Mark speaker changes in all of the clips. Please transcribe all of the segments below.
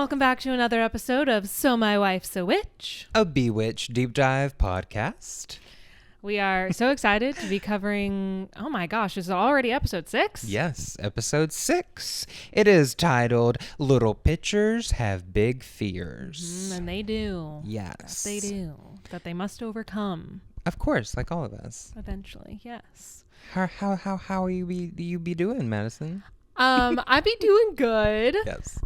Speaker 1: welcome back to another episode of So My Wife's a Witch,
Speaker 2: a Bewitched Deep Dive Podcast.
Speaker 1: We are so excited to be covering, oh my gosh, is it already episode 6?
Speaker 2: Yes, episode 6. It is titled, Little Pitchers Have Big Fears.
Speaker 1: And they do.
Speaker 2: Yes.
Speaker 1: They do. That they must overcome.
Speaker 2: Of course, like all of us.
Speaker 1: Eventually, yes.
Speaker 2: How you be doing, Madison?
Speaker 1: I be doing good.
Speaker 2: Yes.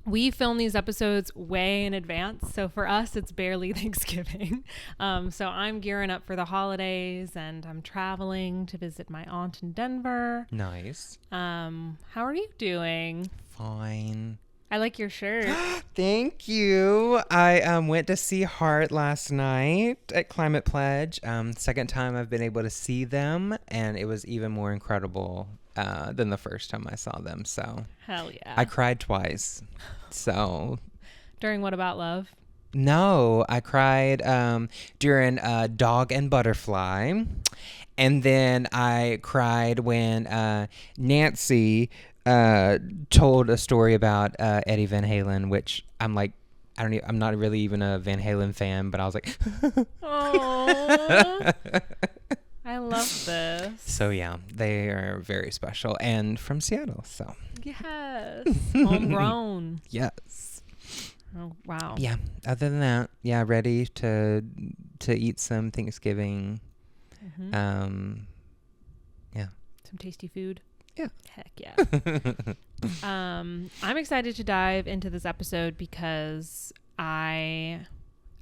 Speaker 1: We film these episodes way in advance, so for us it's barely Thanksgiving. So I'm gearing up for the holidays, and I'm traveling to visit my aunt in Denver.
Speaker 2: Nice.
Speaker 1: How are you doing?
Speaker 2: Fine.
Speaker 1: I like your shirt.
Speaker 2: Thank you. I went to see Heart last night at Climate Pledge. Second time I've been able to see them, and it was even more incredible than the first time I saw them. So
Speaker 1: hell yeah.
Speaker 2: I cried twice. So
Speaker 1: during What About Love?
Speaker 2: No, I cried during Dog and Butterfly, and then I cried when Nancy told a story about Eddie Van Halen, which I'm like, I'm not really even a Van Halen fan, but I was like,
Speaker 1: oh. I love this.
Speaker 2: So yeah, they are very special and from Seattle. So
Speaker 1: yes, homegrown.
Speaker 2: Yes.
Speaker 1: Oh wow.
Speaker 2: Yeah. Other than that, yeah, ready to eat some Thanksgiving.
Speaker 1: Mm-hmm.
Speaker 2: Yeah.
Speaker 1: Some tasty food.
Speaker 2: Yeah.
Speaker 1: Heck yeah. I'm excited to dive into this episode because I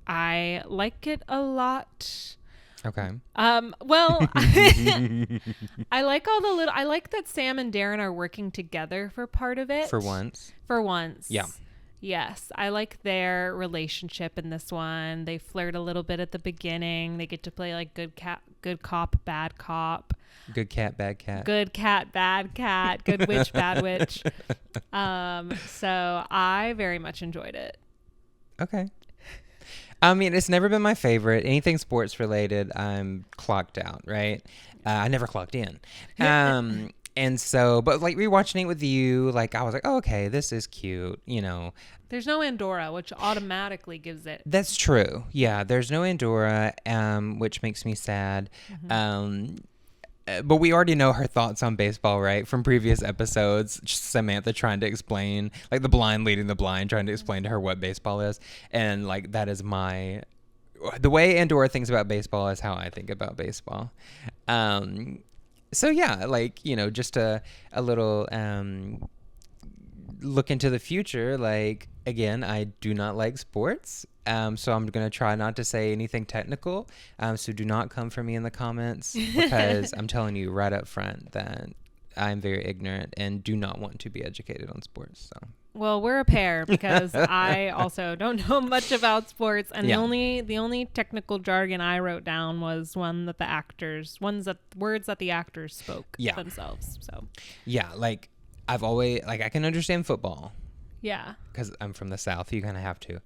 Speaker 1: like it a lot.
Speaker 2: Okay.
Speaker 1: Well, I like I like that Sam and Darrin are working together for part of it.
Speaker 2: For once.
Speaker 1: Yeah. Yes. I like their relationship in this one. They flirt a little bit at the beginning. They get to play like good cop, bad cop.
Speaker 2: Good cat, bad cat.
Speaker 1: Good cat, bad cat. Good witch, bad witch. So I very much enjoyed it.
Speaker 2: Okay. I mean, it's never been my favorite. Anything sports related, I'm clocked out, right? I never clocked in. And so, but like rewatching it with you, like I was like, oh, okay, this is cute, you know.
Speaker 1: There's no Andorra, which automatically gives it.
Speaker 2: That's true. Yeah, there's no Andorra, which makes me sad. Mm-hmm. But we already know her thoughts on baseball, right? From previous episodes, just Samantha trying to explain, like the blind leading the blind, trying to explain to her what baseball is. And like, that is the way Andorra thinks about baseball is how I think about baseball. So yeah, like, you know, just a little look into the future. Like, again, I do not like sports. So I'm going to try not to say anything technical. So do not come for me in the comments because I'm telling you right up front that I'm very ignorant and do not want to be educated on sports. So.
Speaker 1: Well, we're a pair because I also don't know much about sports, and the only technical jargon I wrote down was words that the actors spoke themselves. So
Speaker 2: yeah, like I've always I can understand football.
Speaker 1: Yeah,
Speaker 2: because I'm from the South, you kind of have to.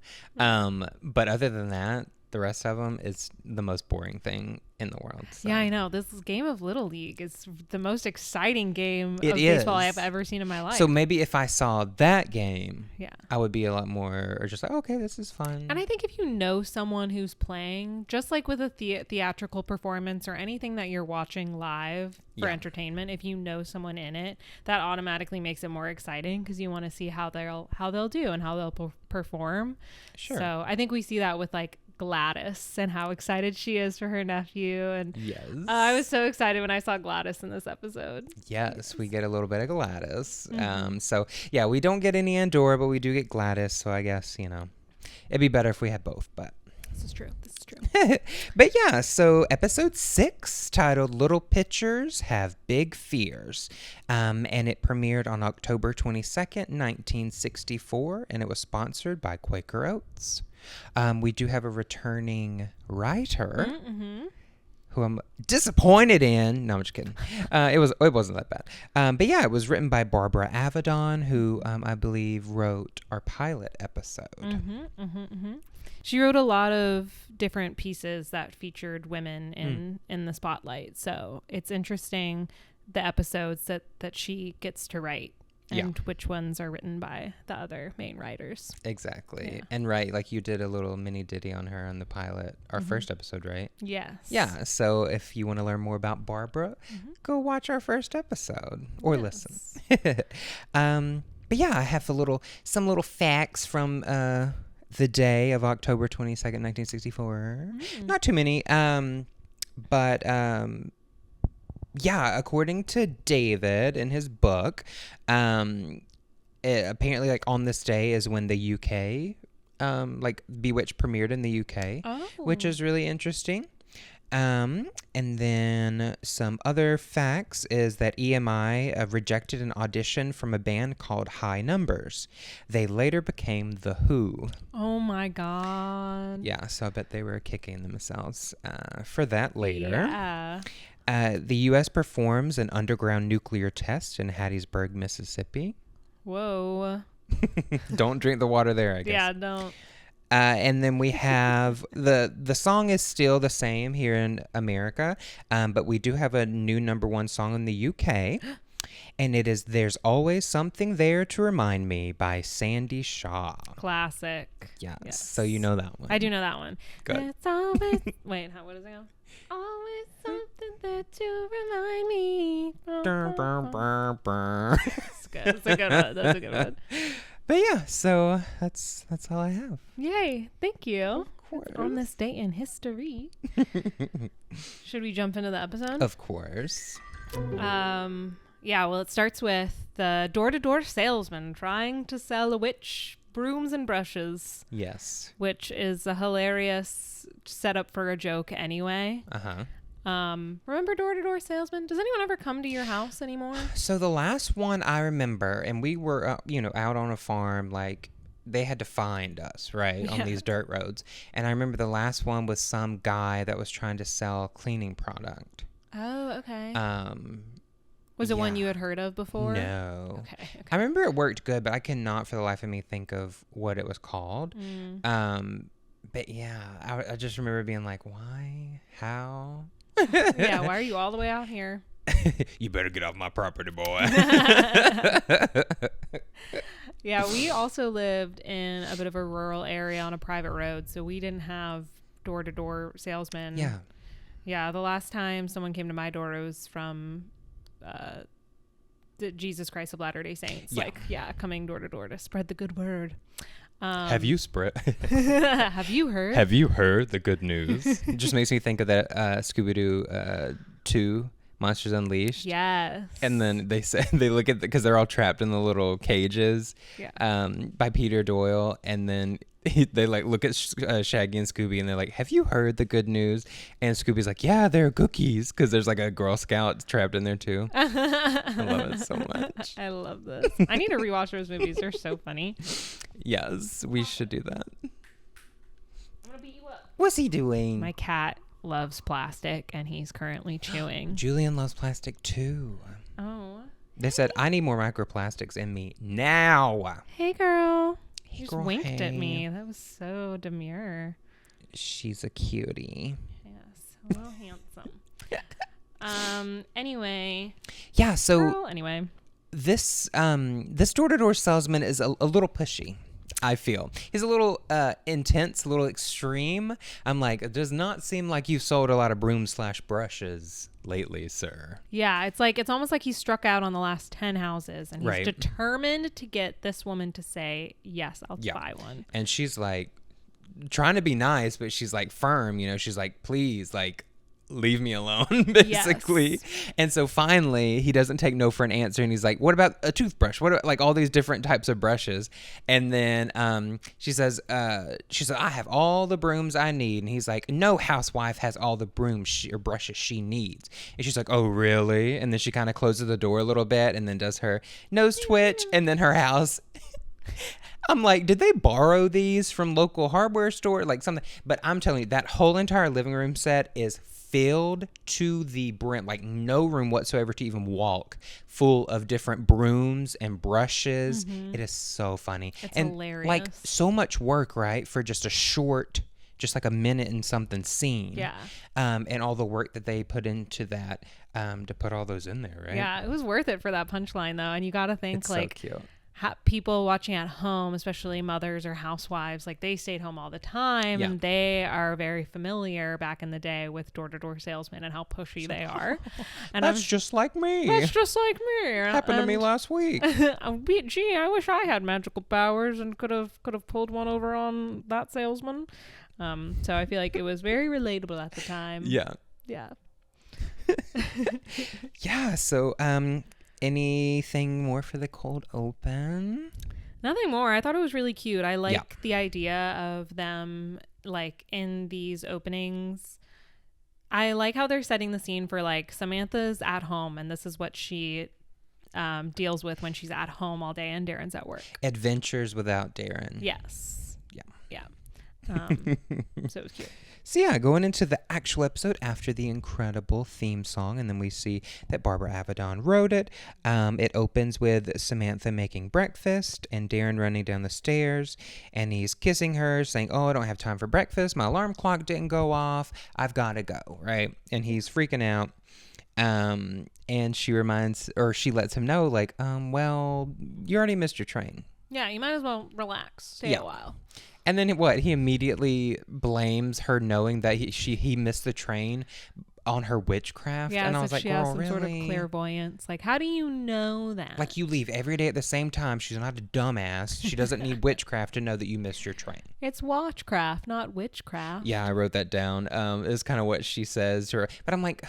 Speaker 2: But other than that, the rest of them is the most boring thing in the world. So.
Speaker 1: Yeah, I know. This game of Little League is the most exciting game of baseball I have ever seen in my life.
Speaker 2: So maybe if I saw that game, I would be a lot more, or just like, okay, this is fun.
Speaker 1: And I think if you know someone who's playing, just like with a theatrical performance or anything that you're watching live for entertainment, if you know someone in it, that automatically makes it more exciting because you want to see how they'll do and how they'll perform. Sure. So I think we see that with like Gladys and how excited she is for her nephew, and I was so excited when I saw Gladys in this episode. Yes,
Speaker 2: we get a little bit of Gladys. So yeah, we don't get any Andorra, but we do get Gladys, so I guess, you know, it'd be better if we had both, but
Speaker 1: this is true.
Speaker 2: But yeah, so episode 6, titled Little Pitchers Have Big Fears, and it premiered on October 22nd, 1964, and it was sponsored by Quaker Oats. We do have a returning writer who I'm disappointed in. No, I'm just kidding. It wasn't that bad. But yeah, it was written by Barbara Avedon, who I believe wrote our pilot episode.
Speaker 1: She wrote a lot of different pieces that featured women in the spotlight. So it's interesting the episodes that she gets to write and which ones are written by the other main writers.
Speaker 2: Exactly. And like you did a little mini ditty on her on the pilot, our first episode, right?
Speaker 1: Yes.
Speaker 2: Yeah. So if you want to learn more about Barbara, go watch our first episode or listen. But yeah, I have some little facts from the day of October 22nd, 1964. Not too many. But yeah, according to David in his book, apparently like on this day is when the UK, like Bewitched premiered in the UK, which is really interesting. And then some other facts is that EMI rejected an audition from a band called High Numbers. They later became The Who.
Speaker 1: Oh my God.
Speaker 2: Yeah, so I bet they were kicking themselves for that later.
Speaker 1: Yeah.
Speaker 2: The U.S. performs an underground nuclear test in Hattiesburg, Mississippi.
Speaker 1: Whoa.
Speaker 2: Don't drink the water there, I guess.
Speaker 1: Yeah, don't.
Speaker 2: And then we have the song is still the same here in America, but we do have a new #1 song in the UK, and it is "There's Always Something There to Remind Me" by Sandy Shaw.
Speaker 1: Classic.
Speaker 2: Yes. So you know that one.
Speaker 1: I do know that one.
Speaker 2: Good.
Speaker 1: It's always wait, what does it go? Always something there to remind me. That's good. That's a good one. That's a good one.
Speaker 2: But yeah, so that's all I have.
Speaker 1: Yay. Thank you.
Speaker 2: Of course.
Speaker 1: On this day in history. Should we jump into the episode?
Speaker 2: Of course.
Speaker 1: Yeah, well, it starts with the door-to-door salesman trying to sell a witch brooms and brushes.
Speaker 2: Yes.
Speaker 1: Which is a hilarious setup for a joke anyway.
Speaker 2: Uh-huh.
Speaker 1: Remember door-to-door salesman? Does anyone ever come to your house anymore?
Speaker 2: So the last one I remember, and we were, out on a farm, like they had to find us, right, on these dirt roads. And I remember the last one was some guy that was trying to sell cleaning product.
Speaker 1: Oh, okay. Was
Speaker 2: Yeah.
Speaker 1: it one you had heard of before?
Speaker 2: No.
Speaker 1: Okay.
Speaker 2: I remember it worked good, but I cannot for the life of me think of what it was called. But yeah, I just remember being like, why? How?
Speaker 1: Yeah, why are you all the way out here?
Speaker 2: You better get off my property, boy.
Speaker 1: Yeah, we also lived in a bit of a rural area on a private road, so we didn't have door-to-door salesmen.
Speaker 2: Yeah.
Speaker 1: Yeah, the last time someone came to my door, it was from the Jesus Christ of Latter-day Saints.
Speaker 2: Yeah.
Speaker 1: Coming door-to-door to spread the good word.
Speaker 2: Have you
Speaker 1: Have you heard?
Speaker 2: Have you heard the good news? It just makes me think of that Scooby-Doo 2, Monsters Unleashed.
Speaker 1: Yes.
Speaker 2: And then they look at because they're all trapped in the little cages by Peter Doyle, and then they like look at Shaggy and Scooby, and they're like, "Have you heard the good news?" And Scooby's like, "Yeah, they're cookies," because there's like a Girl Scout trapped in there too. I love it so much.
Speaker 1: I love this. I need to rewatch those movies. They're so funny.
Speaker 2: Yes, we should do that.
Speaker 1: I'm gonna beat you up.
Speaker 2: What's he doing?
Speaker 1: My cat loves plastic, and he's currently chewing.
Speaker 2: Julian loves plastic too.
Speaker 1: Oh.
Speaker 2: They said, "I need more microplastics in me now."
Speaker 1: Hey, girl.
Speaker 2: Hey,
Speaker 1: She just
Speaker 2: girl,
Speaker 1: winked at
Speaker 2: hey.
Speaker 1: me. That was so demure.
Speaker 2: She's a cutie.
Speaker 1: Yes, a little handsome. Anyway.
Speaker 2: Yeah. So
Speaker 1: Girl, anyway.
Speaker 2: this door-to-door salesman is a little pushy. I feel he's a little intense, a little extreme. I'm like, it does not seem like you've sold a lot of brooms/brushes lately, sir.
Speaker 1: Yeah, it's almost like he struck out on the last 10 houses, and he's determined to get this woman to say, yes, I'll buy one.
Speaker 2: And she's like trying to be nice, but she's like firm, she's like, please, like, leave me alone, basically. Yes. And so finally he doesn't take no for an answer, and he's like, what about a toothbrush? What about, like, all these different types of brushes? And then she says, I have all the brooms I need. And he's like, no housewife has all the brooms or brushes she needs. And she's like, oh, really? And then she kind of closes the door a little bit and then does her nose twitch, and then her house I'm like, did they borrow these from local hardware store, like something? But I'm telling you, that whole entire living room set is filled to the brim, like no room whatsoever to even walk, full of different brooms and brushes. It is so funny.
Speaker 1: It's
Speaker 2: and
Speaker 1: hilarious.
Speaker 2: Like, so much work, right, for just a short just like a minute and something scene.
Speaker 1: Yeah.
Speaker 2: And all the work that they put into that to put all those in there, right?
Speaker 1: Yeah, it was worth it for that punchline though. And you got to think
Speaker 2: It's
Speaker 1: like
Speaker 2: so cute.
Speaker 1: People watching at home, especially mothers or housewives, like they stayed home all the time and they are very familiar back in the day with door-to-door salesmen and how pushy they are. And
Speaker 2: That's just like me.
Speaker 1: That's just like me.
Speaker 2: Happened to me last week.
Speaker 1: Gee, I wish I had magical powers and could have pulled one over on that salesman. So I feel like it was very relatable at the time.
Speaker 2: Yeah.
Speaker 1: Yeah.
Speaker 2: Yeah. So, anything more for the cold open?
Speaker 1: Nothing more. I thought it was really cute. I like the idea of them like in these openings. I like how they're setting the scene for like Samantha's at home and this is what she deals with when she's at home all day and Darrin's at work.
Speaker 2: Adventures without Darrin.
Speaker 1: Yes. Yeah. So it was cute.
Speaker 2: So yeah, going into the actual episode after the incredible theme song, and then we see that Barbara Avedon wrote it. It opens with Samantha making breakfast and Darrin running down the stairs, and he's kissing her, saying, "Oh, I don't have time for breakfast. My alarm clock didn't go off. I've got to go," right? And he's freaking out. And she lets him know, like, well, you already missed your train.
Speaker 1: Yeah, you might as well relax. Stay a while.
Speaker 2: And then what? He immediately blames her, knowing that he missed the train on her witchcraft.
Speaker 1: Yeah,
Speaker 2: and I
Speaker 1: so
Speaker 2: was like,
Speaker 1: she has some
Speaker 2: really?
Speaker 1: sort of clairvoyance. Like, how do you know that?
Speaker 2: Like, you leave every day at the same time. She's not a dumbass. She doesn't need witchcraft to know that you missed your train.
Speaker 1: It's watchcraft, not witchcraft.
Speaker 2: Yeah, I wrote that down. It's kind of what she says to her. But I'm like,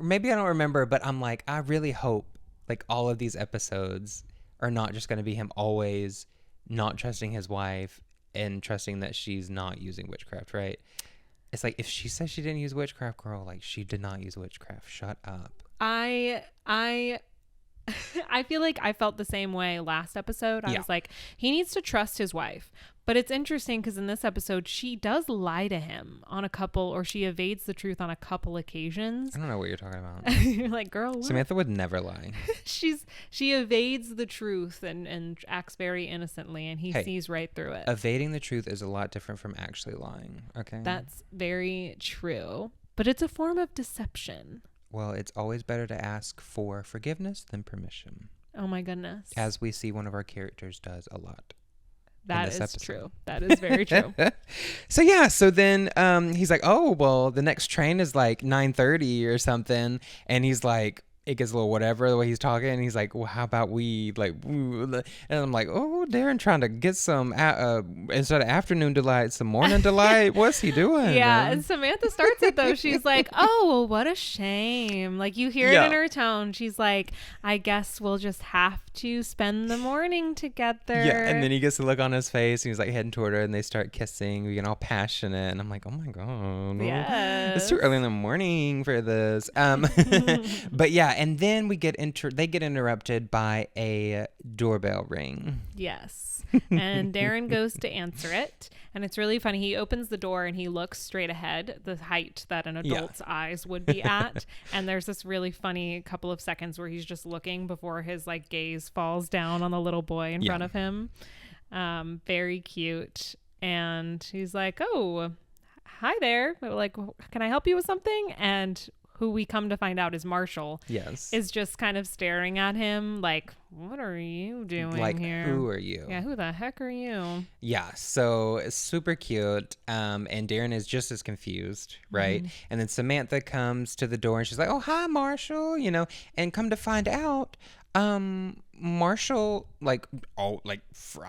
Speaker 2: maybe I don't remember, but I'm like, I really hope like all of these episodes are not just going to be him always not trusting his wife and trusting that she's not using witchcraft, right? It's like, if she says she didn't use witchcraft, girl, like, she did not use witchcraft. Shut up.
Speaker 1: I feel like I felt the same way last episode. I was like, he needs to trust his wife. But it's interesting because in this episode, she does lie to him on a couple, or she evades the truth on a couple occasions.
Speaker 2: I don't know what you're talking about.
Speaker 1: You're like, girl, what?
Speaker 2: Samantha would never lie.
Speaker 1: She evades the truth and acts very innocently, and he sees right through it.
Speaker 2: Evading the truth is a lot different from actually lying, okay?
Speaker 1: That's very true. But it's a form of deception.
Speaker 2: Well, it's always better to ask for forgiveness than permission.
Speaker 1: Oh my goodness.
Speaker 2: As we see one of our characters does a lot.
Speaker 1: That is true. That is very true.
Speaker 2: So then he's like, oh, well, the next train is like 9:30 or something. And he's like, it gets a little whatever the way he's talking. And he's like, well, how about we like, and I'm like, oh, Darrin trying to get some, instead of afternoon delight, some morning delight. What's he doing?
Speaker 1: Yeah.
Speaker 2: Man?
Speaker 1: And Samantha starts it though. She's like, oh, well, what a shame. Like you hear it in her tone. She's like, I guess we'll just have to spend the morning together.
Speaker 2: Yeah. And then he gets the look on his face and he's like heading toward her and they start kissing. We get all passionate. And I'm like, oh my God.
Speaker 1: Yes.
Speaker 2: It's too early in the morning for this. But yeah. And then they get interrupted by a doorbell ring.
Speaker 1: Yes. And Darrin goes to answer it. And it's really funny. He opens the door and he looks straight ahead, the height that an adult's eyes would be at. And there's this really funny couple of seconds where he's just looking before his like gaze falls down on the little boy in front of him. Very cute. And he's like, oh, hi there. Like, can I help you with something? And who we come to find out is Marshall.
Speaker 2: Yes.
Speaker 1: Is just kind of staring at him like, what are you doing here?
Speaker 2: Like, who are you?
Speaker 1: Yeah, who the heck are you?
Speaker 2: Yeah, so it's super cute. And Darrin is just as confused, right? Mm-hmm. And then Samantha comes to the door and she's like, oh, hi, Marshall, and come to find out, Marshall, I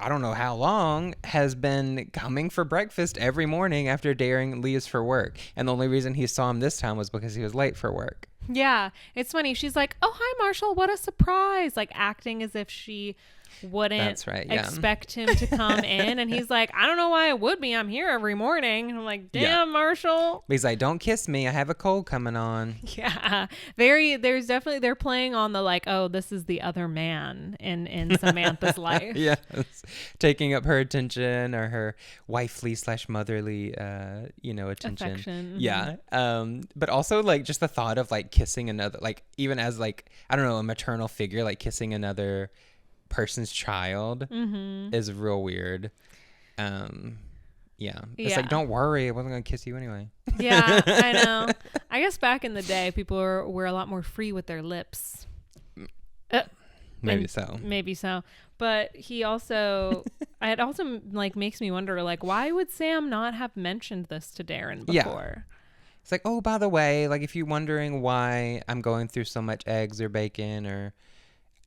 Speaker 2: don't know how long, has been coming for breakfast every morning after Darrin leaves for work. And the only reason he saw him this time was because he was late for work.
Speaker 1: Yeah, it's funny. She's like, oh, hi, Marshall. What a surprise. Like acting as if she wouldn't expect him to come in. And he's like, I don't know why it would be. I'm here every morning. And I'm like, damn, Marshall.
Speaker 2: But he's like, don't kiss me. I have a cold coming on.
Speaker 1: Yeah. They're playing on the like, oh, this is the other man in Samantha's life.
Speaker 2: Yes. Taking up her attention or her wifely/motherly, attention.
Speaker 1: Affection.
Speaker 2: Yeah. But also like just the thought of like kissing another, like even as like, I don't know, a maternal figure, like kissing another person's child is real weird. Yeah. It's like, don't worry. I wasn't going to kiss you anyway.
Speaker 1: Yeah, I know. I guess back in the day, people were a lot more free with their lips.
Speaker 2: Maybe so.
Speaker 1: Maybe so. But he also, it also like makes me wonder, like, why would Sam not have mentioned this to Darrin before?
Speaker 2: Yeah. It's like, oh, by the way, like if you're wondering why I'm going through so much eggs or bacon, or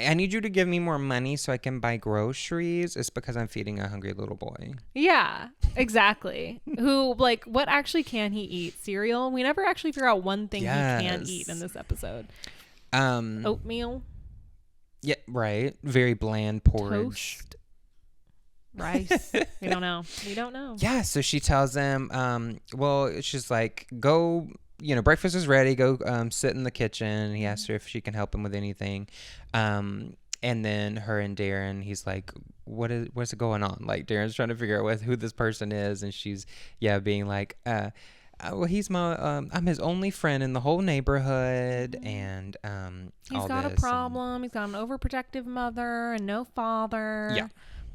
Speaker 2: I need you to give me more money so I can buy groceries, it's because I'm feeding a hungry little boy.
Speaker 1: Yeah, exactly. Who, like, what actually can he eat? Cereal? We never actually figure out one thing he can eat in this episode. Oatmeal.
Speaker 2: Yeah, right. Very bland porridge.
Speaker 1: Toast. Rice. We don't know. Yeah,
Speaker 2: so she tells him, well, she's like, go, breakfast is ready. Go sit in the kitchen. He asks her if she can help him with anything. And then her and Darrin, he's like, what's going on? Like, Darrin's trying to figure out who this person is. And she's, being like, well, he's I'm his only friend in the whole neighborhood, and
Speaker 1: he's got a problem. He's got an overprotective mother and no father.
Speaker 2: Yeah.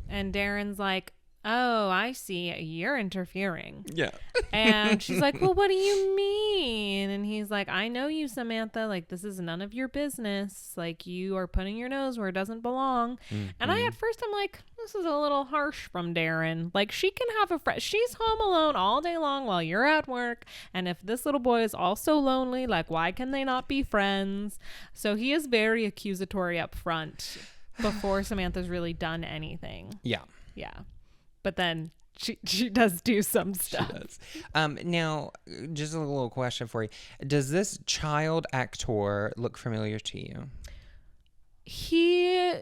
Speaker 1: And Darrin's like, oh, I see. You're interfering.
Speaker 2: Yeah.
Speaker 1: And she's like, well, what do you mean? And he's like, I know you, Samantha. Like, this is none of your business. Like, you are putting your nose where it doesn't belong. Mm-hmm. And at first I'm like, this is a little harsh from Darrin. Like, she can have a friend. She's home alone all day long while you're at work. And if this little boy is also lonely, like, why can they not be friends? So he is very accusatory up front before Samantha's really done anything.
Speaker 2: Yeah.
Speaker 1: Yeah. But then she does do some stuff.
Speaker 2: She does. Now, just a little question for you. Does this child actor look familiar to you?
Speaker 1: He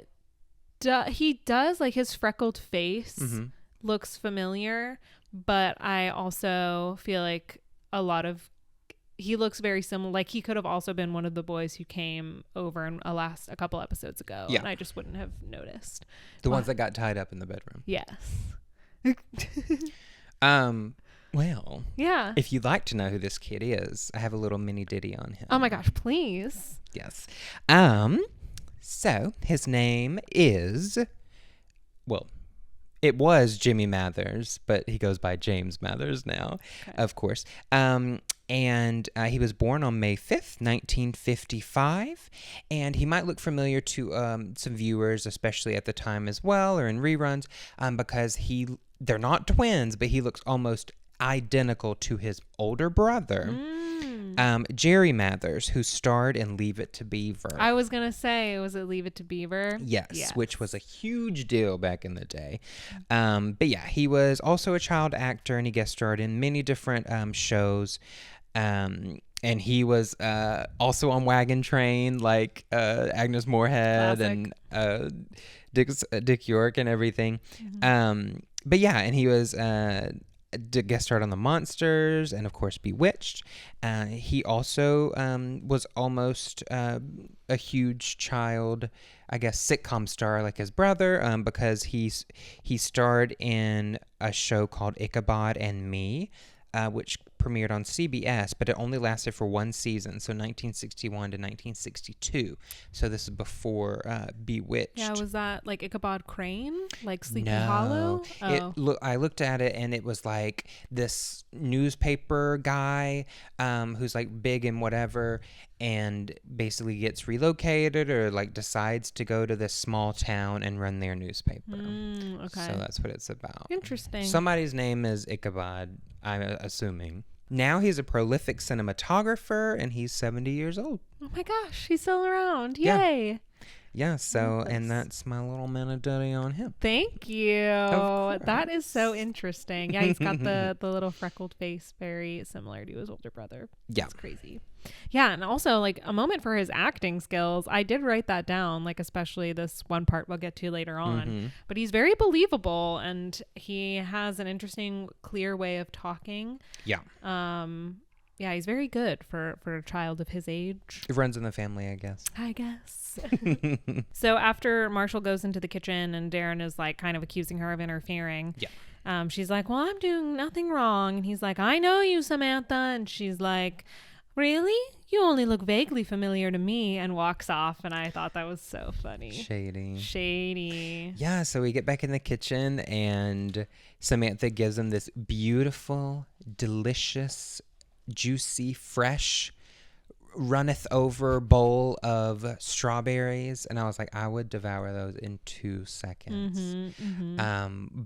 Speaker 1: does. Like, his freckled face looks familiar. But I also feel like he looks very similar. Like, he could have also been one of the boys who came over in a couple episodes ago. Yeah. And I just wouldn't have noticed.
Speaker 2: The ones that got tied up in the bedroom.
Speaker 1: Yes.
Speaker 2: Well,
Speaker 1: yeah.
Speaker 2: If you'd like to know who this kid is, I have a little mini ditty on him.
Speaker 1: Oh my gosh, please.
Speaker 2: Yes. So his name is, well, it was Jimmy Mathers, but he goes by James Mathers now, of course. And he was born on May 5th, 1955. And he might look familiar to some viewers, especially at the time as well, or in reruns, because they're not twins, but he looks almost identical to his older brother, Jerry Mathers, who starred in Leave It to Beaver.
Speaker 1: I was going to say, was it Leave It to Beaver?
Speaker 2: Yes, which was a huge deal back in the day. But yeah, he was also a child actor, and he guest starred in many different shows. And he was also on Wagon Train, like Agnes Moorehead. Classic. And Dick York and everything. But yeah, and he was guest starred on The Monsters and, of course, Bewitched. He also was almost a huge child, I guess, sitcom star like his brother, because he starred in a show called Ichabod and Me, which premiered on CBS, but it only lasted for one season, so 1961 to 1962. So this is before Bewitched.
Speaker 1: Yeah, was that like Ichabod Crane, like Sleepy Hollow?
Speaker 2: Oh. I looked at it, and it was like this newspaper guy who's like big and whatever, and basically gets relocated or like decides to go to this small town and run their newspaper.
Speaker 1: Okay.
Speaker 2: So that's what it's about.
Speaker 1: Interesting.
Speaker 2: Somebody's name is Ichabod, I'm assuming. Now he's a prolific cinematographer, and he's 70 years old.
Speaker 1: Oh my gosh, he's still around. Yay.
Speaker 2: Yeah, so, and that's my little minute on him.
Speaker 1: Thank you. That is so interesting. Yeah, he's got the little freckled face, very similar to his older brother.
Speaker 2: Yeah.
Speaker 1: It's crazy. Yeah, and also, like, a moment for his acting skills. I did write that down, like, especially this one part we'll get to later on. But he's very believable, and he has an interesting, clear way of talking.
Speaker 2: Yeah.
Speaker 1: Yeah, he's very good for a child of his age.
Speaker 2: It runs in the family, I guess.
Speaker 1: So after Marshall goes into the kitchen and Darrin is like kind of accusing her of interfering.
Speaker 2: Yeah.
Speaker 1: She's like, well, I'm doing nothing wrong. And he's like, I know you, Samantha. And she's like, Really? You only look vaguely familiar to me, and walks off. And I thought that was so funny. Shady.
Speaker 2: Yeah, so we get back in the kitchen and Samantha gives him this beautiful, delicious, juicy, fresh, runneth over bowl of strawberries, and I was like, I would devour those in 2 seconds.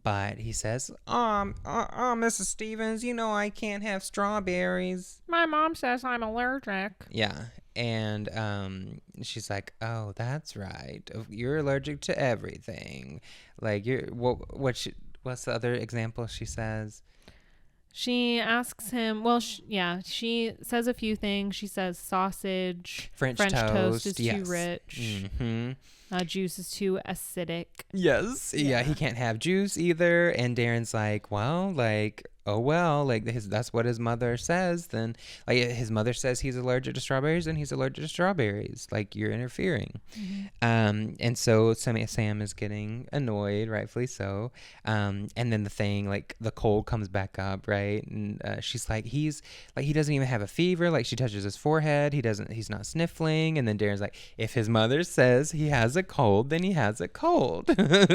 Speaker 2: But he says, Mrs. Stevens, you know I can't have strawberries.
Speaker 1: My mom says I'm allergic.
Speaker 2: Yeah. And she's like, oh, that's right, you're allergic to everything. Like, what's the other example she says?
Speaker 1: She asks him, she says a few things. She says sausage,
Speaker 2: French toast
Speaker 1: is too rich. Juice is too acidic.
Speaker 2: Yes. Yeah, he can't have juice either. And Darren's like, well, like, oh, well, like that's what his mother says. Then, like, his mother says he's allergic to strawberries and he's allergic to strawberries. Like, you're interfering. And so Sam is getting annoyed, rightfully so. And then the thing, like, the cold comes back up, right? And she's like, he doesn't even have a fever. Like, she touches his forehead. He's not sniffling. And then Darren's like, if his mother says he has a cold, then he has a cold.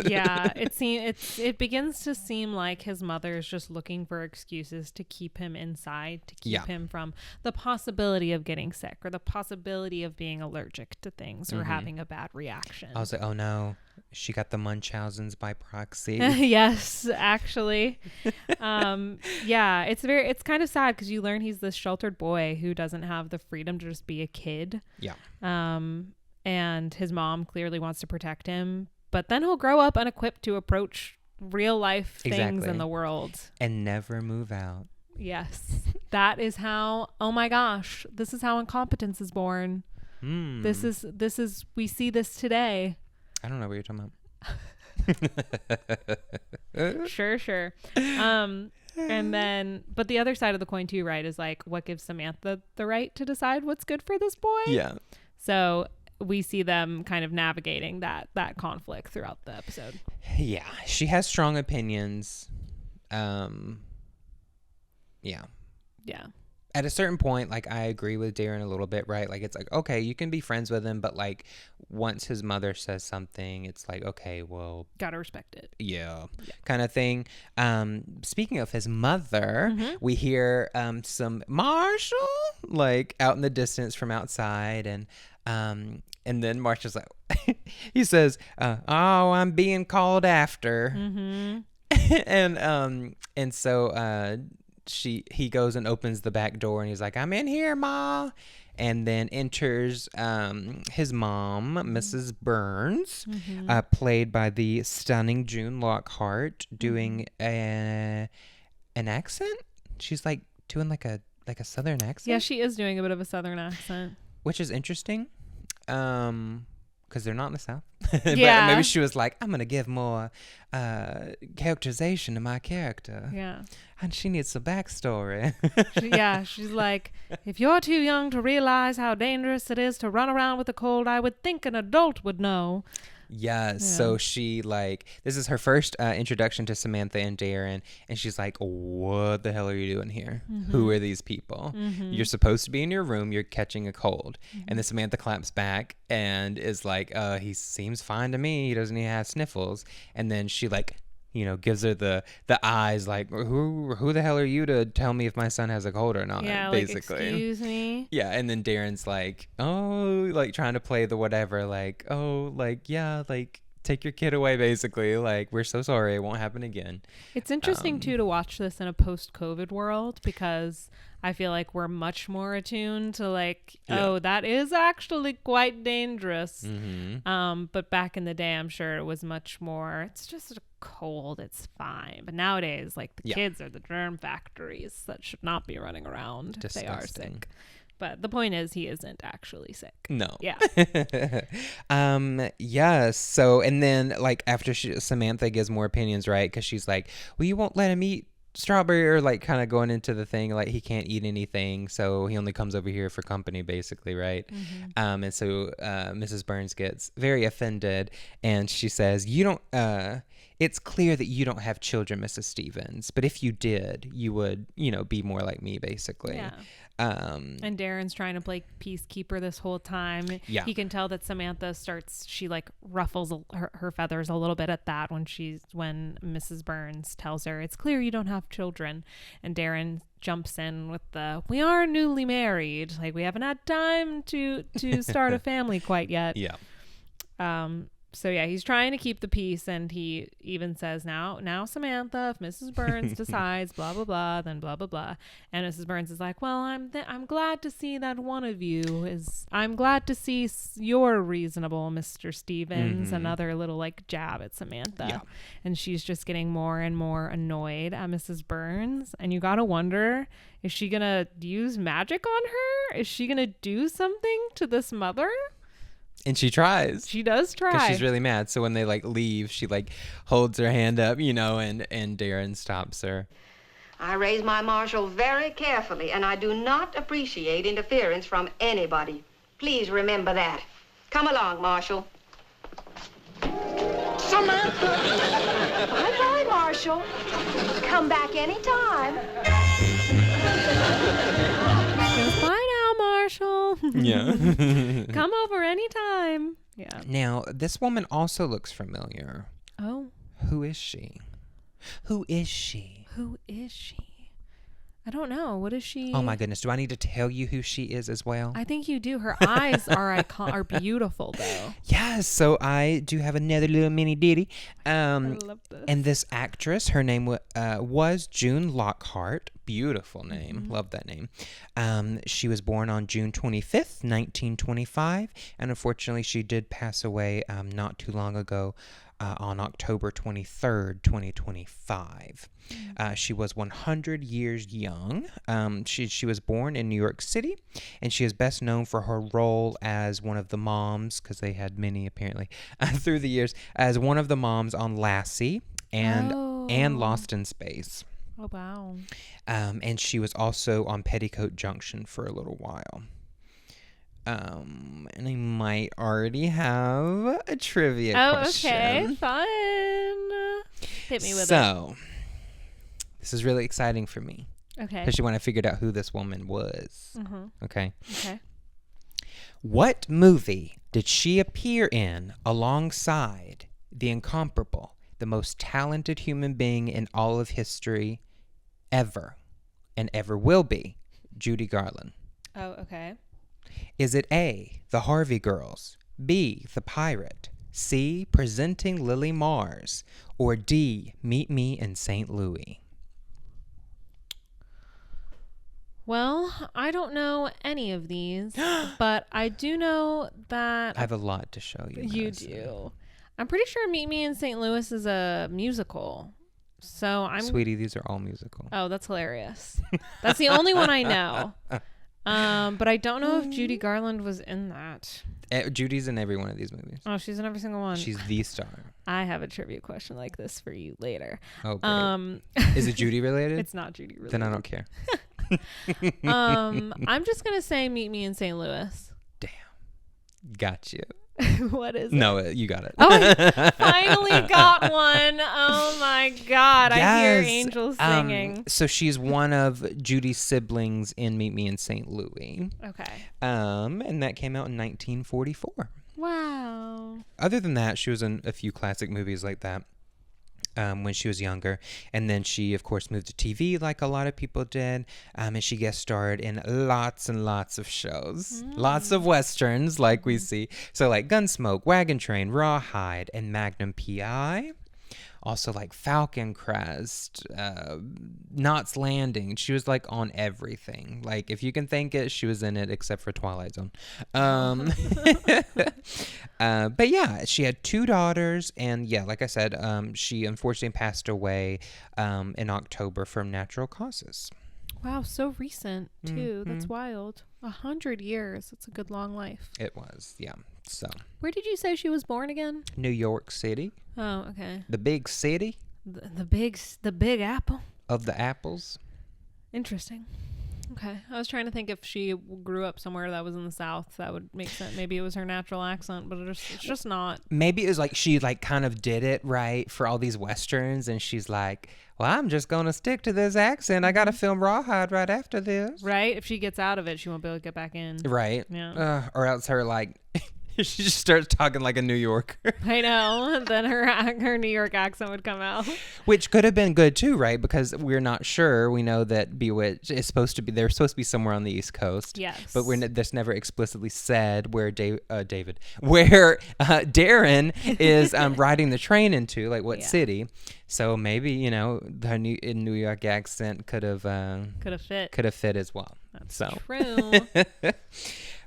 Speaker 1: Yeah, it begins to seem like his mother is just looking for excuses to keep him inside, to keep him from the possibility of getting sick or the possibility of being allergic to things or having a bad reaction.
Speaker 2: I was like, oh no, she got the Munchausens by proxy.
Speaker 1: Yes, actually. It's kind of sad because you learn he's this sheltered boy who doesn't have the freedom to just be a kid.
Speaker 2: Yeah.
Speaker 1: And his mom clearly wants to protect him, but then he'll grow up unequipped to approach real life things in the world
Speaker 2: and never move out.
Speaker 1: Yes. That is how, oh my gosh, this is how incompetence is born. This is we see this today.
Speaker 2: I don't know what you're talking
Speaker 1: about. Sure. And then, but the other side of the coin too, right, is like, what gives Samantha the right to decide what's good for this boy?
Speaker 2: Yeah.
Speaker 1: So we see them kind of navigating that conflict throughout the episode.
Speaker 2: Yeah, she has strong opinions. Yeah. At a certain point, like, I agree with Darrin a little bit, right? Like, it's like, okay, you can be friends with him, but like, once his mother says something, it's like, okay, well,
Speaker 1: gotta respect it.
Speaker 2: Yeah. Kind of thing. Speaking of his mother, we hear some Marshall, like, out in the distance from outside, and then Marshall's like, he says, oh, I'm being called after. And so he goes and opens the back door and he's like, I'm in here, Ma. And then enters his mom, Mrs. Burns, played by the stunning June Lockhart, doing an accent. She's like doing like a southern accent.
Speaker 1: Yeah, she is doing a bit of a southern accent,
Speaker 2: which is interesting. Because they're not in the South.
Speaker 1: Yeah.
Speaker 2: But maybe she was like, I'm going to give more characterization to my character.
Speaker 1: Yeah.
Speaker 2: And she needs some backstory.
Speaker 1: She's like, if you're too young to realize how dangerous it is to run around with a cold, I would think an adult would know.
Speaker 2: Yes. Yeah. So she, like, this is her first introduction to Samantha and Darrin, and she's like, what the hell are you doing here? Who are these people? You're supposed to be in your room. You're catching a cold. And then Samantha claps back and is like, he seems fine to me. He doesn't even have sniffles. And then she, like, you know, gives her the eyes, like, who the hell are you to tell me if my son has a cold or not?
Speaker 1: Yeah,
Speaker 2: basically.
Speaker 1: Like, excuse me.
Speaker 2: Yeah, and then Darren's like, oh, like, trying to play the whatever, like, oh, like, yeah, like, take your kid away, basically. Like, we're so sorry, it won't happen again.
Speaker 1: It's interesting too to watch this in a post-COVID world, because I feel like we're much more attuned to, like, oh, that is actually quite dangerous. But back in the day, I'm sure it was much more, it's just a cold, it's fine. But nowadays, like, the kids are the germ factories that should not be running around.
Speaker 2: Disgusting.
Speaker 1: If they are sick. But the point is, he isn't actually sick.
Speaker 2: No.
Speaker 1: Yeah.
Speaker 2: Yes. So, and then, like, after Samantha gives more opinions, right? Because she's like, well, you won't let him eat strawberry, or, like, kind of going into the thing, like, he can't eat anything, so he only comes over here for company, basically, right? And so Mrs. Burns gets very offended, and she says, you don't, it's clear that you don't have children, Mrs. Stevens, but if you did, you would, be more like me, basically.
Speaker 1: Yeah. And Darrin's trying to play peacekeeper this whole time.
Speaker 2: Yeah.
Speaker 1: He can tell that Samantha she like ruffles her feathers a little bit at that when Mrs. Burns tells her it's clear you don't have children, and Darrin jumps in with we are newly married, like we haven't had time to start a family quite yet.
Speaker 2: Yeah.
Speaker 1: So yeah, he's trying to keep the peace, and he even says, now Samantha, if Mrs. Burns decides blah blah blah, then blah blah blah. And Mrs. Burns is like, well, I'm glad to see that one of you is. I'm glad to see you're reasonable, Mr. Stevens. Another little like jab at Samantha,
Speaker 2: yeah.
Speaker 1: And she's just getting more and more annoyed at Mrs. Burns. And you gotta wonder, is she gonna use magic on her? Is she gonna do something to this mother?
Speaker 2: And she tries.
Speaker 1: She does try.
Speaker 2: Because she's really mad. So when they like leave, she like holds her hand up, and Darrin stops her.
Speaker 3: I raise my Marshall very carefully, and I do not appreciate interference from anybody. Please remember that. Come along, Marshall.
Speaker 4: Samantha!
Speaker 3: Bye-bye, Marshall. Come back anytime.
Speaker 1: Bye now, Marshall.
Speaker 2: Yeah.
Speaker 1: Come over anytime. Yeah.
Speaker 2: Now, this woman also looks familiar.
Speaker 1: Oh.
Speaker 2: Who is she? Who is she?
Speaker 1: Who is she? I don't know. What is she?
Speaker 2: Oh my goodness. Do I need to tell you who she is as well?
Speaker 1: I think you do. Her eyes are beautiful, though.
Speaker 2: Yes. So I do have another little mini ditty.
Speaker 1: I love this.
Speaker 2: And this actress, her name was June Lockhart. Beautiful name. Love that name. She was born on June 25th, 1925. And unfortunately, she did pass away not too long ago. On October 23rd, 2025. She was 100 years young. She was born in New York City, and she is best known for her role as one of the moms, because they had many apparently through the years, as one of the moms on Lassie and Lost in Space.
Speaker 1: Oh, wow.
Speaker 2: And she was also on Petticoat Junction for a little while. And I might already have a trivia question.
Speaker 1: Okay, fun. Hit me with it.
Speaker 2: So, this is really exciting for me.
Speaker 1: Okay.
Speaker 2: Especially when I figured out who this woman was. Okay.
Speaker 1: Okay.
Speaker 2: What movie did she appear in alongside the incomparable, the most talented human being in all of history ever, and ever will be, Judy Garland?
Speaker 1: Oh, okay.
Speaker 2: Is it A, The Harvey Girls, B, The Pirate, C, Presenting Lily Mars, or D, Meet Me in St. Louis?
Speaker 1: Well, I don't know any of these, but I do know that
Speaker 2: I have a lot to show you.
Speaker 1: You
Speaker 2: Madison.
Speaker 1: do. I'm pretty sure Meet Me in St. Louis is a musical. So
Speaker 2: Sweetie, these are all musical.
Speaker 1: Oh, that's hilarious. That's the only one I know. But I don't know if Judy Garland was in that.
Speaker 2: Judy's in every one of these movies.
Speaker 1: Oh, she's in every single one.
Speaker 2: She's the star.
Speaker 1: I have a trivia question like this for you later.
Speaker 2: Oh, great. Is it Judy related?
Speaker 1: It's not Judy related.
Speaker 2: Then I don't care.
Speaker 1: I'm just gonna say Meet Me in St. Louis.
Speaker 2: Damn. Got you.
Speaker 1: What is it?
Speaker 2: No, you got it.
Speaker 1: Oh, I finally got one. Oh my God.
Speaker 2: Yes.
Speaker 1: I hear angels singing.
Speaker 2: So she's one of Judy's siblings in Meet Me in St. Louis.
Speaker 1: Okay.
Speaker 2: And that came out in 1944.
Speaker 1: Wow.
Speaker 2: Other than that, she was in a few classic movies like that. When she was younger, and then she of course moved to TV like a lot of people did, and she guest starred in lots and lots of shows, lots of westerns like we see, so like Gunsmoke, Wagon Train, Rawhide, and Magnum PI. Also like Falcon Crest, Knots Landing. She was like on everything. Like if you can think it, she was in it except for Twilight Zone. But yeah, she had 2 daughters, and yeah, like I said, she unfortunately passed away in October from natural causes.
Speaker 1: Wow, so recent too. That's wild. 100 years. That's a good long life.
Speaker 2: It was, yeah. So.
Speaker 1: Where did you say she was born again?
Speaker 2: New York City.
Speaker 1: Oh, okay.
Speaker 2: The big city.
Speaker 1: The big apple.
Speaker 2: Of the apples.
Speaker 1: Interesting. Okay. I was trying to think if she grew up somewhere that was in the South, that would make sense. Maybe it was her natural accent, but it's just not.
Speaker 2: Maybe it was like she like kind of did it right for all these Westerns, and she's like, well, I'm just going to stick to this accent. I got to film Rawhide right after this.
Speaker 1: Right? If she gets out of it, she won't be able to get back in.
Speaker 2: Right.
Speaker 1: Yeah.
Speaker 2: Or else her like... she just starts talking like a New Yorker.
Speaker 1: I know. Then her New York accent would come out.
Speaker 2: Which could have been good too, right? Because we're not sure. We know that Bewitched is supposed to be, they're supposed to be somewhere on the East Coast.
Speaker 1: Yes.
Speaker 2: But that's never explicitly said where where Darrin is riding the train into, like what city. So maybe, you know, the New York accent could have fit. Could have fit as well.
Speaker 1: That's
Speaker 2: so
Speaker 1: true.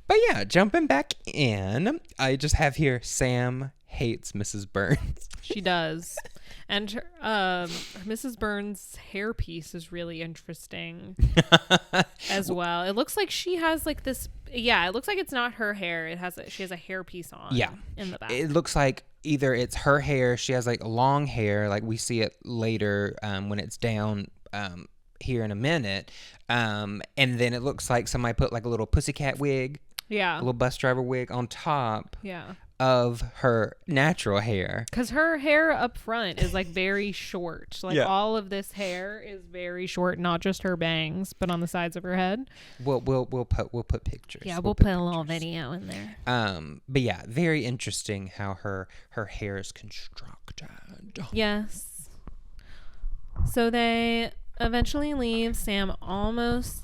Speaker 2: But yeah, jumping back in, I just have here Sam hates Mrs. Burns.
Speaker 1: She does. And her, Mrs. Burns' hairpiece is really interesting as well. It looks like she has like this. Yeah, it looks like it's not her hair. She has a hairpiece on.
Speaker 2: Yeah.
Speaker 1: In the back.
Speaker 2: It looks like either it's her hair. She has like long hair. Like we see it later when it's down here in a minute. And then it looks like somebody put like a little pussycat wig.
Speaker 1: Yeah.
Speaker 2: A little bus driver wig on top.
Speaker 1: Yeah.
Speaker 2: Of her natural hair.
Speaker 1: Because her hair up front is like very short. Like all of this hair is very short, not just her bangs, but on the sides of her head.
Speaker 2: We'll put pictures.
Speaker 1: Yeah, we'll put a little video in there.
Speaker 2: But yeah, very interesting how her hair is constructed.
Speaker 1: Yes. So they eventually leave. Sam almost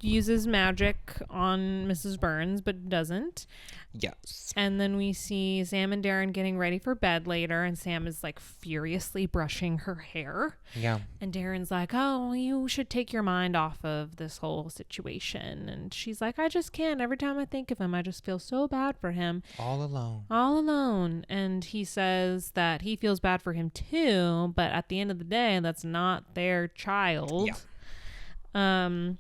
Speaker 1: uses magic on Mrs. Burns, but doesn't.
Speaker 2: Yes.
Speaker 1: And then we see Sam and Darrin getting ready for bed later, and Sam is like furiously brushing her hair.
Speaker 2: Yeah.
Speaker 1: And Darrin's like, oh, you should take your mind off of this whole situation. And she's like, I just can't. Every time I think of him, I just feel so bad for him.
Speaker 2: All alone.
Speaker 1: All alone. And he says that he feels bad for him too, but at the end of the day, that's not their child.
Speaker 2: Yeah.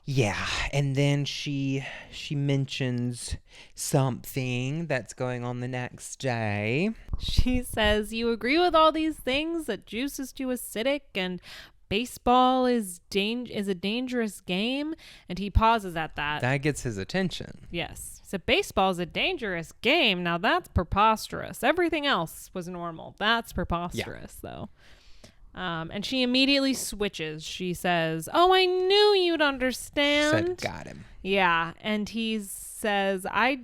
Speaker 2: Yeah, and then she mentions something that's going on the next day.
Speaker 1: She says, you agree with all these things, that juice is too acidic and baseball is a dangerous game? And he pauses at that.
Speaker 2: That gets his attention.
Speaker 1: Yes. So baseball is a dangerous game. Now that's preposterous. Everything else was normal. That's preposterous, though. And she immediately switches. She says, oh, I knew you'd understand.
Speaker 2: Said, got him.
Speaker 1: Yeah. And he says, I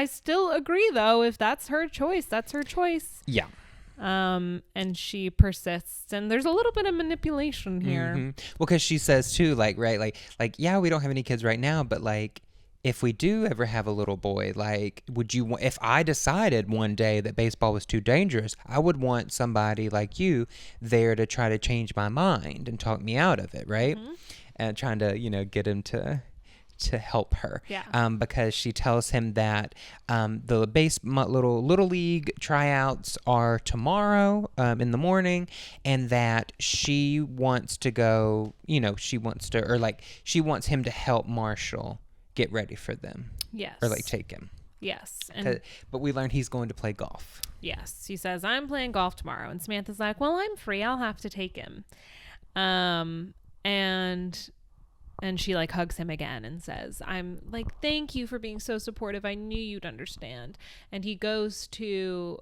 Speaker 1: still agree, though. If that's her choice, that's her choice.
Speaker 2: Yeah.
Speaker 1: And she persists. And there's a little bit of manipulation here.
Speaker 2: Mm-hmm. Well, because she says, too, like, right, like, yeah, we don't have any kids right now, but, like, if we do ever have a little boy, like, if I decided one day that baseball was too dangerous, I would want somebody like you there to try to change my mind and talk me out of it, right? Mm-hmm. And trying to, get him to help her.
Speaker 1: Yeah.
Speaker 2: Because she tells him that the little league tryouts are tomorrow in the morning, and that she wants to go, she wants him to help Marshall get ready for them.
Speaker 1: Yes.
Speaker 2: Or take him.
Speaker 1: Yes.
Speaker 2: But we learned he's going to play golf.
Speaker 1: Yes. He says, I'm playing golf tomorrow. And Samantha's like, well, I'm free. I'll have to take him. And she hugs him again and says, I'm thank you for being so supportive. I knew you'd understand. And he goes to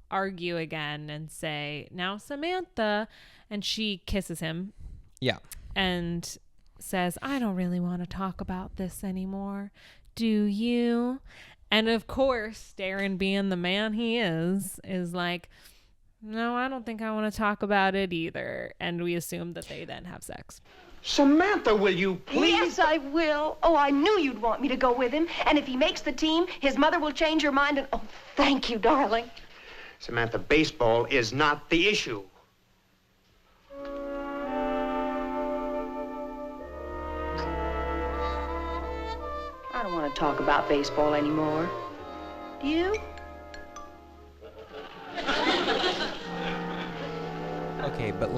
Speaker 1: argue again and say, now Samantha. And she kisses him.
Speaker 2: Yeah.
Speaker 1: And says, I don't really want to talk about this anymore. Do you? And of course, Darrin, being the man he is like, no, I don't think I want to talk about it either. And we assume that they then have sex.
Speaker 4: Samantha, will you please?
Speaker 3: Yes, I will. Oh, I knew you'd want me to go with him. And if he makes the team, his mother will change her mind. And oh, thank you, darling.
Speaker 4: Samantha, baseball is not the issue.
Speaker 3: I don't want to talk about baseball anymore. Do you?
Speaker 2: Okay, but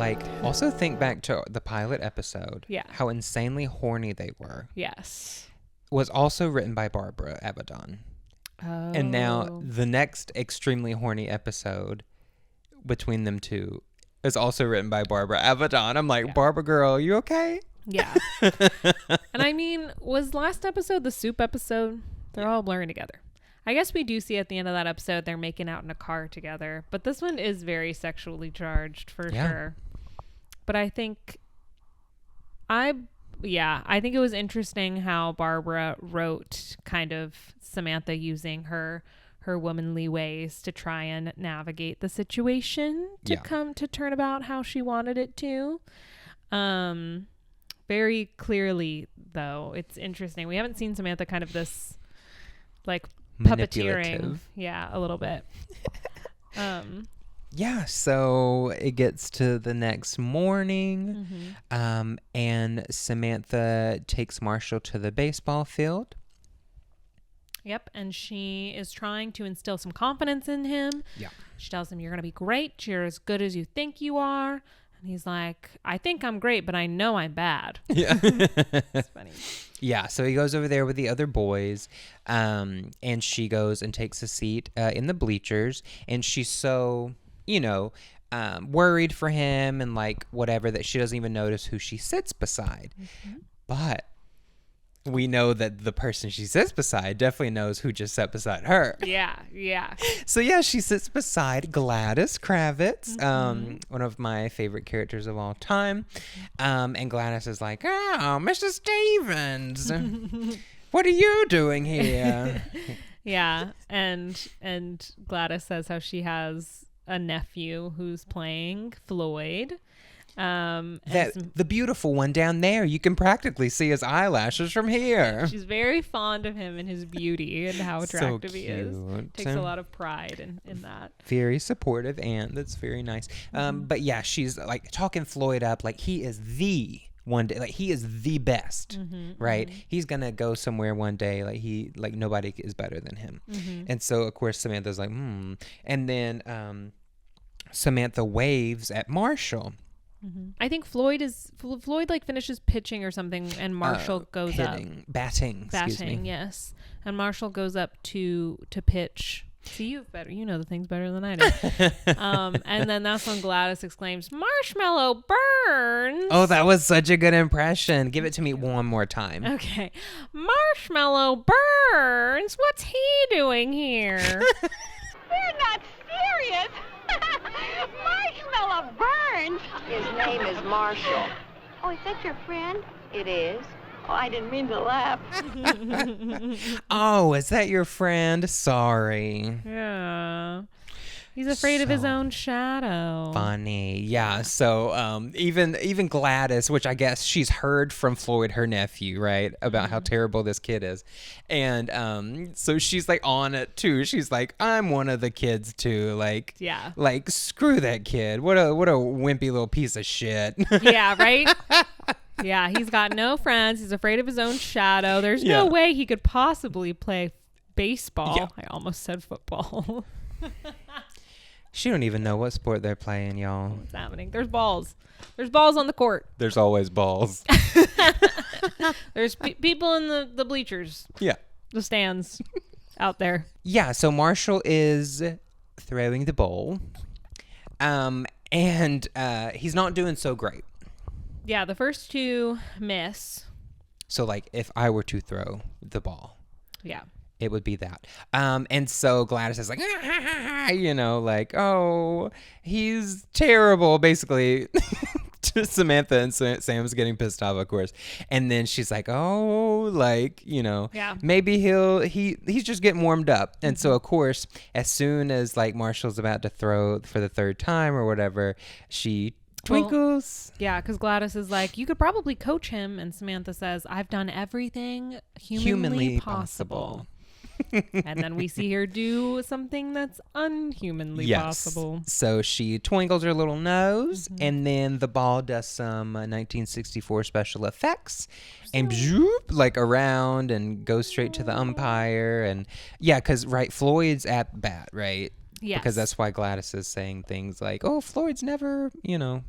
Speaker 2: also think back to the pilot episode.
Speaker 1: Yeah.
Speaker 2: How insanely horny they were.
Speaker 1: Yes.
Speaker 2: Was also written by Barbara Avedon.
Speaker 1: Oh.
Speaker 2: And now the next extremely horny episode between them two is also written by Barbara Avedon. I'm like, yeah. Barbara girl, you okay?
Speaker 1: Yeah. And I mean, was last episode the soup episode? They're all blurring together. I guess we do see at the end of that episode they're making out in a car together. But this one is very sexually charged for sure. But I think I think it was interesting how Barbara wrote kind of Samantha using her womanly ways to try and navigate the situation to turn about how she wanted it to. Very clearly, though, it's interesting. We haven't seen Samantha kind of this like puppeteering. Yeah, a little bit.
Speaker 2: Yeah, so it gets to the next morning, and Samantha takes Marshall to the baseball field.
Speaker 1: Yep, and she is trying to instill some confidence in him.
Speaker 2: Yeah.
Speaker 1: She tells him, you're going to be great. You're as good as you think you are. And he's like, I think I'm great, but I know I'm bad.
Speaker 2: Yeah.
Speaker 1: It's funny.
Speaker 2: Yeah, so he goes over there with the other boys, and she goes and takes a seat in the bleachers, and she's so... worried for him and like whatever that she doesn't even notice who she sits beside. But we know that the person she sits beside definitely knows who just sat beside her.
Speaker 1: Yeah. So
Speaker 2: yeah, she sits beside Gladys Kravitz, one of my favorite characters of all time. And Gladys is like, oh, Mr. Stevens, what are you doing here?
Speaker 1: Yeah, and Gladys says how she has a nephew who's playing Floyd.
Speaker 2: The beautiful one down there. You can practically see his eyelashes from here.
Speaker 1: She's very fond of him and his beauty and how attractive he is. Takes a lot of pride in that.
Speaker 2: Very supportive aunt. That's very nice. But yeah, she's like talking Floyd up like he is the one day, like he is the best, right? He's gonna go somewhere one day, like nobody is better than him. And so of course Samantha's like, and then Samantha waves at Marshall.
Speaker 1: I think Floyd like finishes pitching or something, and Marshall goes up
Speaker 2: batting.
Speaker 1: Yes, and Marshall goes up to pitch. See, you know the things better than I do. And then that's when Gladys exclaims, "Marshmallow burns!"
Speaker 2: Oh, that was such a good impression. Give it to me one more time.
Speaker 1: Okay, Marshmallow burns. What's he doing here?
Speaker 5: They're not serious. Marshmallow burns.
Speaker 3: His name is Marshall.
Speaker 5: Oh, is that your friend?
Speaker 3: It is.
Speaker 5: Oh, I didn't mean to laugh.
Speaker 2: Oh, is that your friend? Sorry.
Speaker 1: Yeah. He's afraid of his own shadow.
Speaker 2: Funny. Yeah. So even Gladys, which I guess she's heard from Floyd, her nephew, right, about how terrible this kid is. And so she's like on it too. She's like, I'm one of the kids too. Like,
Speaker 1: yeah.
Speaker 2: Like, screw that kid. What a wimpy little piece of shit.
Speaker 1: Yeah, right? Yeah, he's got no friends. He's afraid of his own shadow. There's no way he could possibly play baseball. Yeah. I almost said football.
Speaker 2: She don't even know what sport they're playing, y'all.
Speaker 1: What's happening? There's balls. There's balls on the court.
Speaker 2: There's always balls.
Speaker 1: There's people in the bleachers.
Speaker 2: Yeah.
Speaker 1: The stands out there.
Speaker 2: Yeah, so Marshall is throwing the ball. And he's not doing so great.
Speaker 1: Yeah, the first two miss.
Speaker 2: So, like, if I were to throw the ball.
Speaker 1: Yeah.
Speaker 2: It would be that. And so Gladys is like, like, oh, he's terrible, basically, to Samantha, and Sam's getting pissed off, of course. And then she's like, oh, like, maybe he's just getting warmed up. And so, of course, as soon as, like, Marshall's about to throw for the third time or whatever, she twinkles.
Speaker 1: Well, yeah, because Gladys is like, you could probably coach him. And Samantha says, I've done everything humanly possible. And then we see her do something that's unhumanly possible.
Speaker 2: So she twinkles her little nose, and then the ball does some 1964 special effects, and zoop, like around and goes straight to the umpire. And yeah, because Floyd's at bat, right?
Speaker 1: Yes.
Speaker 2: Because that's why Gladys is saying things like, oh, Floyd's never,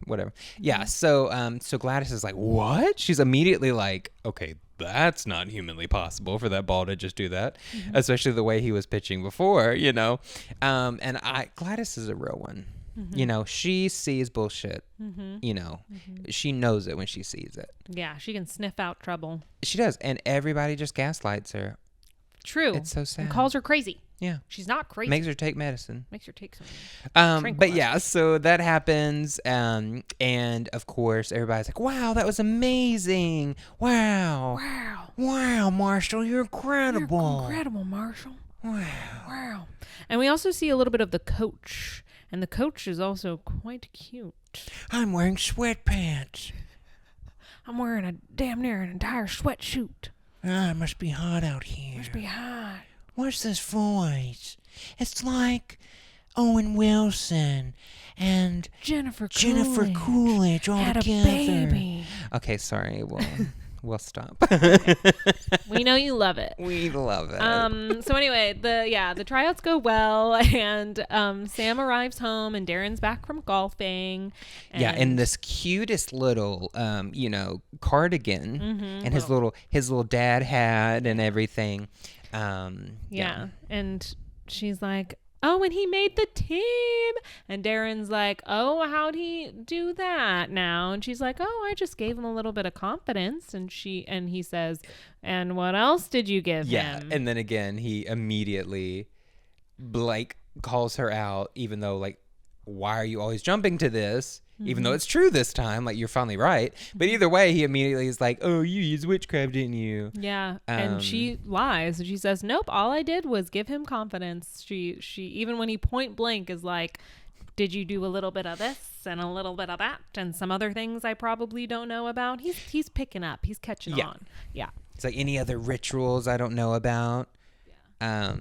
Speaker 2: whatever. Yeah. So Gladys is like, what? She's immediately like, okay, that's not humanly possible for that ball to just do that, especially the way he was pitching before, And Gladys is a real one. You know, she sees bullshit. You know, she knows it when she sees it.
Speaker 1: Yeah, she can sniff out trouble.
Speaker 2: She does. And everybody just gaslights her.
Speaker 1: True.
Speaker 2: It's so sad.
Speaker 1: And calls her crazy.
Speaker 2: Yeah.
Speaker 1: She's not crazy.
Speaker 2: Makes her take medicine.
Speaker 1: Makes her take some.
Speaker 2: But yeah, so that happens. And of course, everybody's like, wow, that was amazing. Wow, Marshall, you're incredible.
Speaker 1: You're incredible, Marshall.
Speaker 2: Wow.
Speaker 1: And we also see a little bit of the coach. And the coach is also quite cute.
Speaker 2: I'm wearing sweatpants.
Speaker 1: I'm wearing a damn near an entire sweatshirt.
Speaker 2: It must be hot out here.
Speaker 1: Must be hot.
Speaker 2: What's this voice? It's like Owen Wilson and
Speaker 1: Jennifer
Speaker 2: Coolidge all
Speaker 1: had
Speaker 2: together.
Speaker 1: A baby.
Speaker 2: Okay, sorry. We'll stop.
Speaker 1: We know you love it.
Speaker 2: We love it.
Speaker 1: So anyway, the tryouts go well, and Sam arrives home, and Darrin's back from golfing.
Speaker 2: Yeah, in this cutest little, cardigan, and his little dad hat and everything.
Speaker 1: Yeah, and she's like, oh, and he made the team. And Darrin's like, oh, how'd he do that now? And she's like, oh, I just gave him a little bit of confidence. And he says, and what else did you give him?
Speaker 2: Yeah, and then again, he immediately, calls her out, even though, why are you always jumping to this? Even though it's true this time, you're finally right. But either way, he immediately is like, oh, you used witchcraft, didn't you?
Speaker 1: Yeah. And she lies. And she says, nope, all I did was give him confidence. She even when he point blank is like, did you do a little bit of this and a little bit of that and some other things I probably don't know about? He's picking up. He's catching on. Yeah.
Speaker 2: It's like any other rituals I don't know about. Yeah.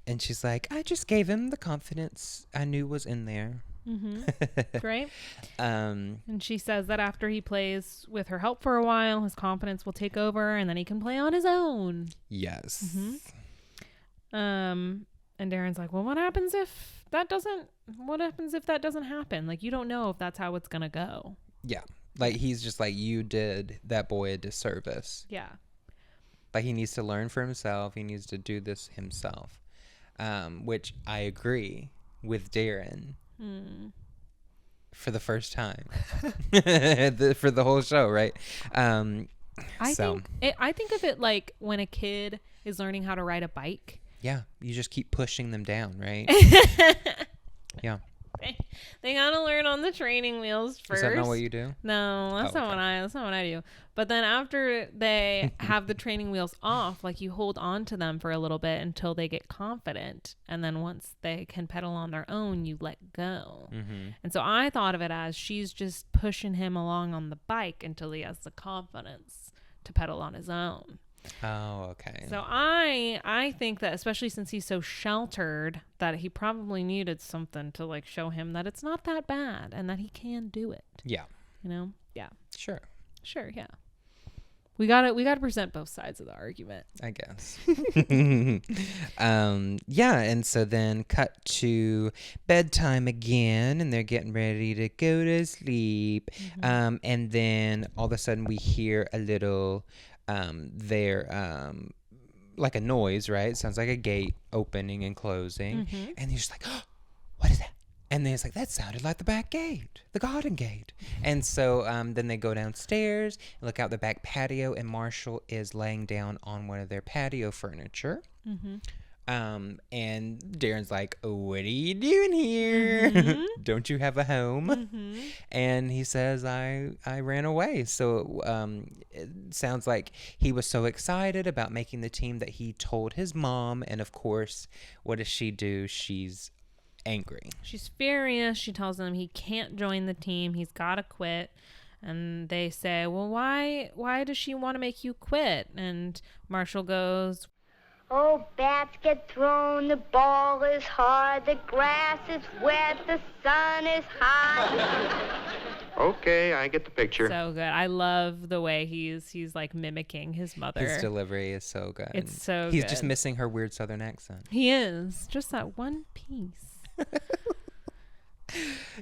Speaker 2: And she's like, I just gave him the confidence I knew was in there.
Speaker 1: Great. And she says that after he plays with her help for a while, his confidence will take over and then he can play on his own.
Speaker 2: Yes.
Speaker 1: And Darrin's like, well, what happens if that doesn't happen? You don't know if that's how it's gonna go.
Speaker 2: Yeah. He's just like, you did that boy a disservice.
Speaker 1: Yeah.
Speaker 2: He needs to learn for himself. He needs to do this himself. Which I agree with Darrin. For the first time. For the whole show, right?
Speaker 1: I think of it like when a kid is learning how to ride a bike.
Speaker 2: Yeah, you just keep pushing them down, right? Yeah.
Speaker 1: They gotta learn on the training wheels first.
Speaker 2: Is that not what you do?
Speaker 1: No, that's not what I do. But then after they have the training wheels off, you hold on to them for a little bit until they get confident, and then once they can pedal on their own, you let go. And so I thought of it as she's just pushing him along on the bike until he has the confidence to pedal on his own.
Speaker 2: Oh, okay.
Speaker 1: So I think that, especially since he's so sheltered, that he probably needed something to show him that it's not that bad and that he can do it.
Speaker 2: Yeah.
Speaker 1: Yeah.
Speaker 2: Sure,
Speaker 1: yeah. We gotta present both sides of the argument,
Speaker 2: I guess. Yeah, and so then cut to bedtime again, and they're getting ready to go to sleep. And then all of a sudden we hear a little like a noise, right? It sounds like a gate opening and closing. And you're just like, oh, what is that? And then it's like, that sounded like the back gate, the garden gate. And so then they go downstairs and look out the back patio, and Marshall is laying down on one of their patio furniture. And Darrin's like, what are you doing here? Don't you have a home? And he says, I ran away. So it sounds like he was so excited about making the team that he told his mom. And of course, what does she do? She's angry. She's
Speaker 1: furious. She tells him he can't join the team. He's got to quit. And they say, well, why does she want to make you quit? And Marshall goes,
Speaker 5: oh, bats get thrown, the ball is hard, the grass is wet, the sun is hot.
Speaker 4: Okay, I get the picture.
Speaker 1: So good. I love the way he's mimicking his mother.
Speaker 2: His delivery is so good.
Speaker 1: It's so good.
Speaker 2: He's just missing her weird Southern accent.
Speaker 1: He is. Just that one piece.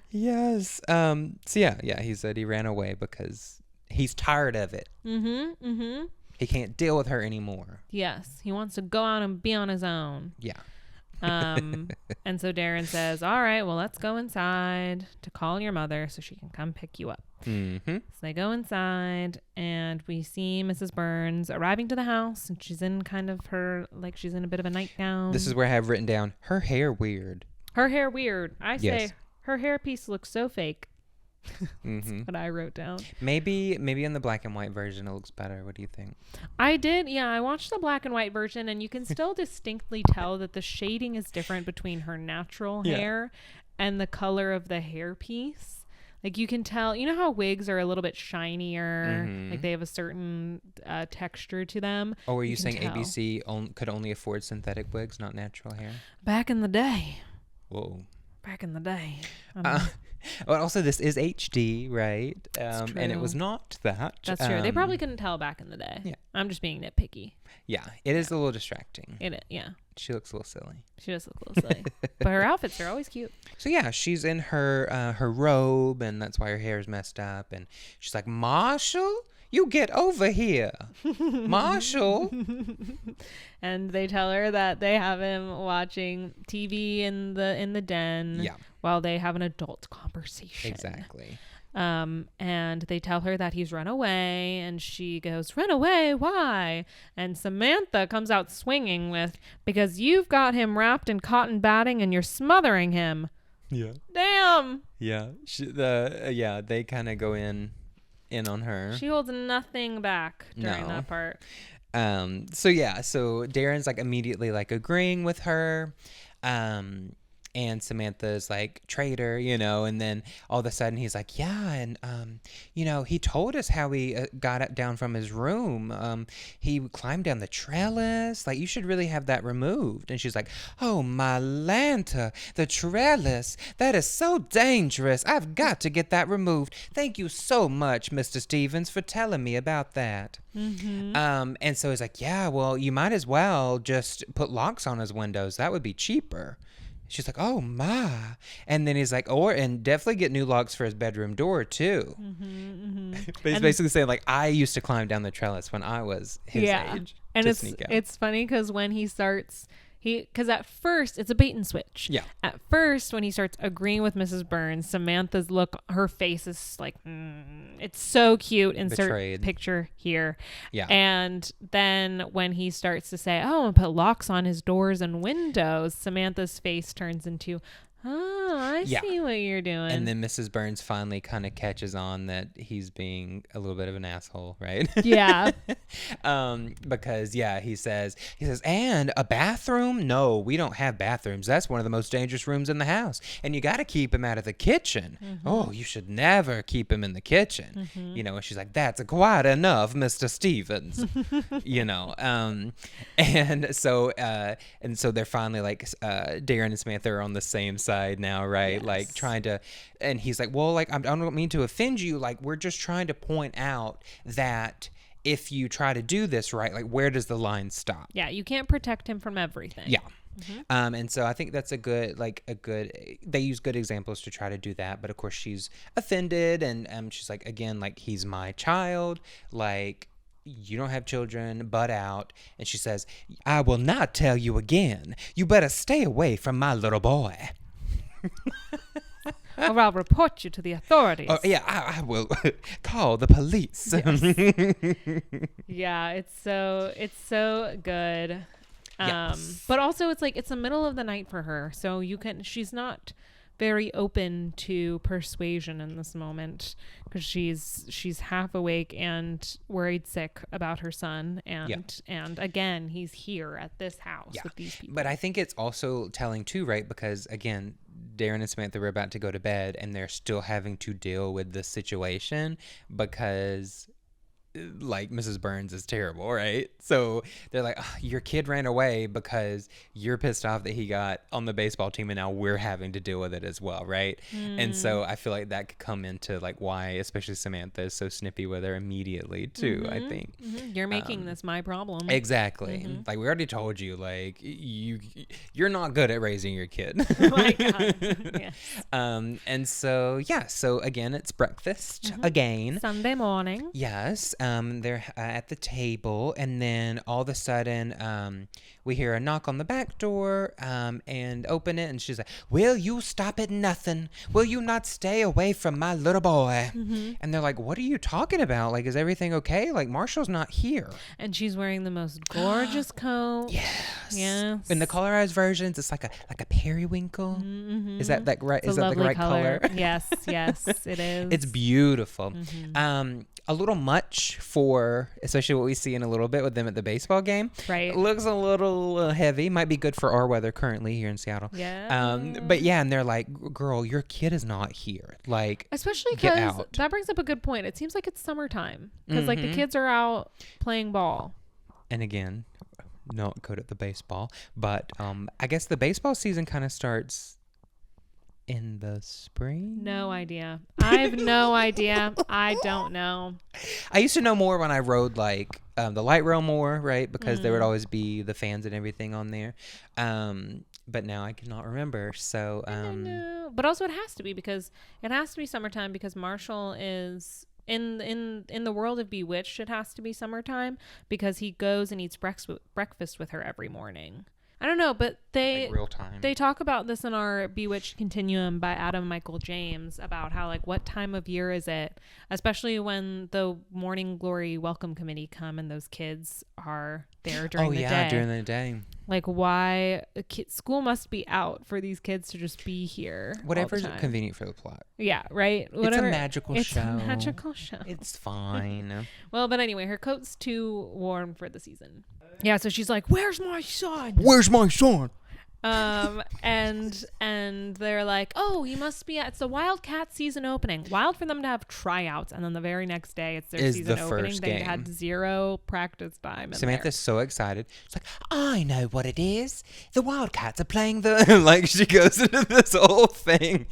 Speaker 2: Yes. So yeah, he said he ran away because he's tired of it. He can't deal with her anymore.
Speaker 1: Yes. He wants to go out and be on his own.
Speaker 2: Yeah.
Speaker 1: And so Darrin says, all right, well, let's go inside to call your mother so she can come pick you up.
Speaker 2: Mm-hmm.
Speaker 1: So they go inside and we see Mrs. Burns arriving to the house, and she's in kind of her, like she's in a bit of a nightgown.
Speaker 2: This is where I have written down, her hair weird.
Speaker 1: Her hair weird. I
Speaker 2: Yes.
Speaker 1: say her hairpiece looks so fake.
Speaker 2: Mm-hmm.
Speaker 1: That's what I wrote down.
Speaker 2: Maybe in the black and white version it looks better. What do you think?
Speaker 1: I did. Yeah, I watched the black and white version, and you can still distinctly tell that the shading is different between her natural hair and the color of the hairpiece. Like you can tell, you know how wigs are a little bit shinier, like they have a certain texture to them.
Speaker 2: Oh, are you saying
Speaker 1: tell.
Speaker 2: ABC could only afford synthetic wigs, not natural hair?
Speaker 1: Back in the day.
Speaker 2: Whoa.
Speaker 1: Back in the day.
Speaker 2: Well, also this is HD, right? And it was
Speaker 1: true.
Speaker 2: not that.
Speaker 1: That's true. They probably couldn't tell back in the day.
Speaker 2: Yeah.
Speaker 1: I'm just being nitpicky.
Speaker 2: Yeah, it is a little distracting.
Speaker 1: Yeah.
Speaker 2: She looks a little silly.
Speaker 1: She does look a little silly. But her outfits are always cute.
Speaker 2: So yeah, she's in her her robe, and that's why her hair is messed up. And she's like, Marshall, you get over here. Marshall.
Speaker 1: And they tell her that they have him watching TV in the den while they have an adult conversation.
Speaker 2: Exactly.
Speaker 1: And they tell her that he's run away, and she goes, run away, why? And Samantha comes out swinging with, because you've got him wrapped in cotton batting and you're smothering him.
Speaker 2: Yeah.
Speaker 1: Damn.
Speaker 2: Yeah. They kind of go in on her.
Speaker 1: She holds nothing back during that part.
Speaker 2: So Darrin's like immediately like agreeing with her. And Samantha's like, traitor, and then all of a sudden he's like, yeah, and, he told us how he got down from his room. He climbed down the trellis. Like, you should really have that removed. And she's like, oh, my Lanta, the trellis, that is so dangerous. I've got to get that removed. Thank you so much, Mr. Stevens, for telling me about that. Mm-hmm. And so he's like, yeah, well, you might as well just put locks on his windows. That would be cheaper. She's like, oh, my. And then he's like, and definitely get new locks for his bedroom door, too. But he's basically saying, like, I used to climb down the trellis when I was his age.
Speaker 1: And
Speaker 2: to sneak out.
Speaker 1: It's funny because when he starts, because at first, it's a bait and switch.
Speaker 2: Yeah.
Speaker 1: At first, when he starts agreeing with Mrs. Burns, Samantha's look, her face is like, it's so cute. Insert picture here. Yeah. And then when he starts to say, oh, I'm going to put locks on his doors and windows, Samantha's face turns into, oh, I see what you're doing.
Speaker 2: And then Mrs. Burns finally kind of catches on that he's being a little bit of an asshole, right?
Speaker 1: Yeah.
Speaker 2: Because he says, and a bathroom? No, we don't have bathrooms. That's one of the most dangerous rooms in the house. And you got to keep him out of the kitchen. Mm-hmm. Oh, you should never keep him in the kitchen. Mm-hmm. And she's like, that's quite enough, Mr. Stevens. And so they're finally like, Darrin and Samantha are on the same side now, right? Yes. Like trying to, and he's like, well, like I don't mean to offend you, like we're just trying to point out that if you try to do this right, like where does the line stop?
Speaker 1: Yeah, you can't protect him from everything.
Speaker 2: Yeah. Mm-hmm. And so I think that's they use good examples to try to do that, but of course she's offended, and she's like, again, like he's my child, like you don't have children, butt out. And she says, I will not tell you again. You better stay away from my little boy.
Speaker 1: Or I'll report you to the authorities.
Speaker 2: Oh, yeah, I will call the police.
Speaker 1: Yes. Yeah, it's so good. Yes. But also it's like it's the middle of the night for her, so she's not very open to persuasion in this moment because she's half awake and worried sick about her son, and again he's here at this house with these people.
Speaker 2: But I think it's also telling too, right? Because again, Darrin and Samantha were about to go to bed and they're still having to deal with this situation because like Mrs. Burns is terrible, right? So they're like, oh, your kid ran away because you're pissed off that he got on the baseball team and now we're having to deal with it as well, right? And so I feel like that could come into like why especially Samantha is so snippy with her immediately too. I think
Speaker 1: you're making this my problem.
Speaker 2: Exactly. Like we already told you, like you're not good at raising your kid.
Speaker 1: Oh my God. Yes.
Speaker 2: And so so again it's breakfast again
Speaker 1: Sunday morning.
Speaker 2: Yes. they're at the table, and then all of a sudden, we hear a knock on the back door, and open it, and she's like, "Will you stop at nothing? Will you not stay away from my little boy?" And they're like, "What are you talking about? Like, is everything okay? Like, Marshall's not here."
Speaker 1: And she's wearing the most gorgeous coat. Yes.
Speaker 2: In the colorized versions, it's like a periwinkle. Is that right? Is that the right color?
Speaker 1: Yes, it is.
Speaker 2: It's beautiful. A little much for, especially what we see in a little bit with them at the baseball game.
Speaker 1: Right.
Speaker 2: It looks a little heavy. Might be good for our weather currently here in Seattle.
Speaker 1: Yeah.
Speaker 2: But yeah, and they're like, "Girl, your kid is not here." Like,
Speaker 1: especially
Speaker 2: get
Speaker 1: because
Speaker 2: out.
Speaker 1: that brings up a good point. It seems like it's summertime because like the kids are out playing ball.
Speaker 2: And again, not good at the baseball, but I guess the baseball season kind of starts in the spring.
Speaker 1: No idea. I have no idea. I don't know.
Speaker 2: I used to know more when I rode like the light rail more, right? Because there would always be the fans and everything on there. But now I cannot remember. So
Speaker 1: I don't know. But also it has to be because it has to be summertime because Marshall is in the world of Bewitched. It has to be summertime because he goes and eats breakfast with her every morning. I don't know, but
Speaker 2: like real time.
Speaker 1: They talk about this in our Bewitched Continuum by Adam Michael James about how like what time of year is it, especially when the Morning Glory Welcome Committee come and those kids are there during the day. Oh yeah,
Speaker 2: during the day.
Speaker 1: Like why school must be out for these kids to just be here.
Speaker 2: Whatever's convenient for the plot.
Speaker 1: Yeah, right. Whatever.
Speaker 2: It's a magical show.
Speaker 1: It's a magical show.
Speaker 2: It's fine.
Speaker 1: Well, but anyway, her coat's too warm for the season. Yeah, so she's like, "Where's my son?
Speaker 2: Where's my son?"
Speaker 1: And they're like, "Oh, you must be it's the Wildcat season opening." Wild for them to have tryouts, and then the very next day it's their season opening. They had 0 practice time.
Speaker 2: Samantha's so excited. She's like, "I know what it is. The Wildcats are playing the..." Like, she goes into this whole thing.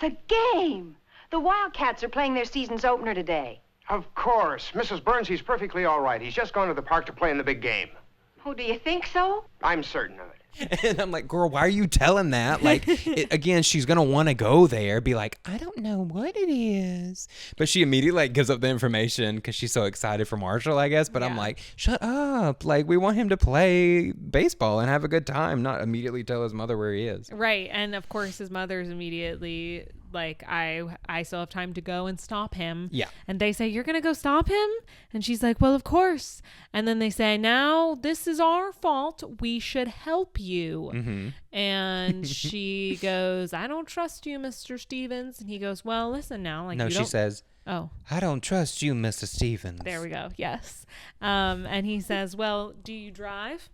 Speaker 3: The game. The Wildcats are playing their season's opener today.
Speaker 4: Of course. Mrs. Burns, he's perfectly all right. He's just gone to the park to play in the big game.
Speaker 3: Oh, do you think so?
Speaker 4: I'm certain of it.
Speaker 2: And I'm like, "Girl, why are you telling that?" Like, again, she's going to want to go there, be like, "I don't know what it is." But she immediately like gives up the information because she's so excited for Marshall, I guess. But I'm like, shut up. Like, we want him to play baseball and have a good time, not immediately tell his mother where he is.
Speaker 1: Right. And of course, his mother's immediately like, I still have time to go and stop him.
Speaker 2: Yeah.
Speaker 1: And they say, "You're going to go stop him?" And she's like, "Well, of course." And then they say, "Now this is our fault. We should help you."
Speaker 2: Mm-hmm.
Speaker 1: And she goes, "I don't trust you, Mr. Stevens." And he goes, "Well, listen now." Like,
Speaker 2: no, she says,
Speaker 1: "Oh,
Speaker 2: I don't trust you, Mr. Stevens."
Speaker 1: There we go. Yes. And he says, "Well, do you drive?"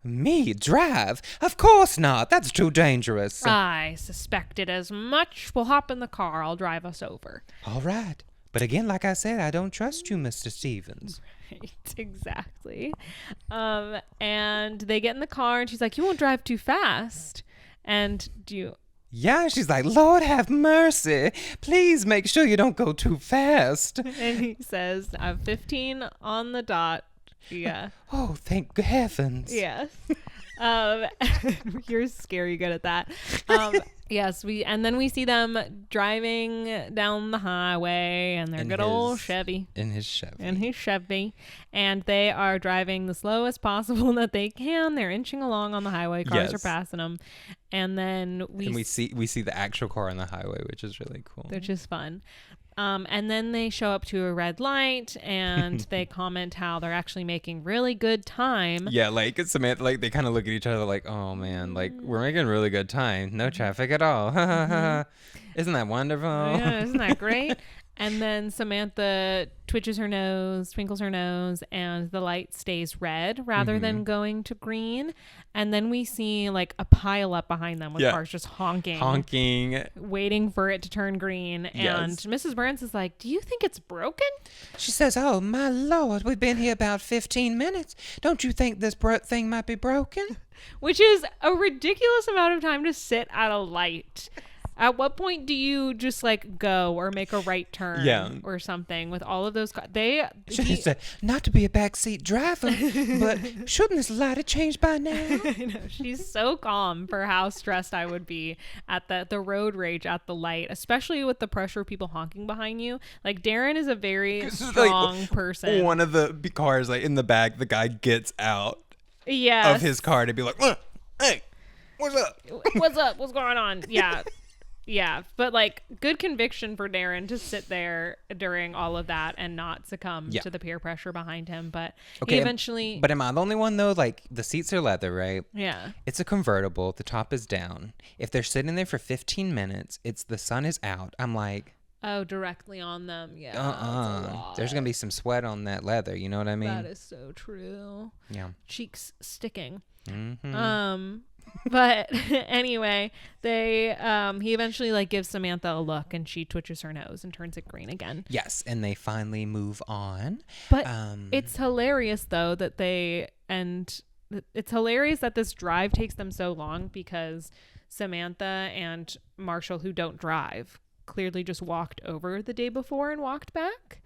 Speaker 2: Me drive? Of course not. That's too dangerous.
Speaker 1: I suspected as much. We'll hop in the car. I'll drive us over.
Speaker 2: All right. But again, like I said, I don't trust you, Mr. Stevens.
Speaker 1: Right, exactly. And they get in the car and she's like, "You won't drive too fast." And
Speaker 2: Yeah, she's like, "Lord have mercy. Please make sure you don't go too fast."
Speaker 1: And he says, "I'm 15 on the dot." Yeah.
Speaker 2: Oh, thank heavens.
Speaker 1: Yes. You're scary good at that. Yes, and then we see them driving down the highway and their good old Chevy.
Speaker 2: In his Chevy.
Speaker 1: And they are driving the slowest possible that they can. They're inching along on the highway. Cars are passing them. And then we see the actual car on the highway, which is really cool. Which is fun. And then they show up to a red light and they comment how they're actually making really good time.
Speaker 2: Yeah, like Samantha, like they kind of look at each other like, "Oh man, like we're making really good time. No traffic at all. Isn't that wonderful?"
Speaker 1: Yeah, isn't that great? And then Samantha twinkles her nose, and the light stays red rather than going to green. And then we see like a pile up behind them with cars just honking, waiting for it to turn green. And Mrs. Burns is like, "Do you think it's broken?"
Speaker 2: She says, "Oh my Lord, we've been here about 15 minutes. Don't you think this thing might be broken?"
Speaker 1: Which is a ridiculous amount of time to sit at a light. At what point do you just like go or make a right turn or something with all of those
Speaker 2: She said, not to be a backseat driver, but shouldn't this light have changed by now?
Speaker 1: I know. She's so calm for how stressed I would be at the road rage at the light, especially with the pressure of people honking behind you. Like Darrin is a very strong person.
Speaker 2: One of the cars, like in the back, the guy gets out of his car to be like, hey, what's up?
Speaker 1: What's up? What's going on? Yeah. Yeah, but like good conviction for Darrin to sit there during all of that and not succumb to the peer pressure behind him. But he eventually.
Speaker 2: But am I the only one though? Like the seats are leather, right?
Speaker 1: Yeah.
Speaker 2: It's a convertible. The top is down. If they're sitting there for 15 minutes, the sun is out. I'm like.
Speaker 1: Oh, directly on them. Yeah.
Speaker 2: There's gonna be some sweat on that leather. You know what I mean?
Speaker 1: That is so true.
Speaker 2: Yeah.
Speaker 1: Cheeks sticking.
Speaker 2: Mm-hmm.
Speaker 1: But anyway, he eventually like gives Samantha a look and she twitches her nose and turns it green again.
Speaker 2: Yes, and they finally move on.
Speaker 1: But it's hilarious though that it's hilarious that this drive takes them so long because Samantha and Marshall, who don't drive, clearly just walked over the day before and walked back.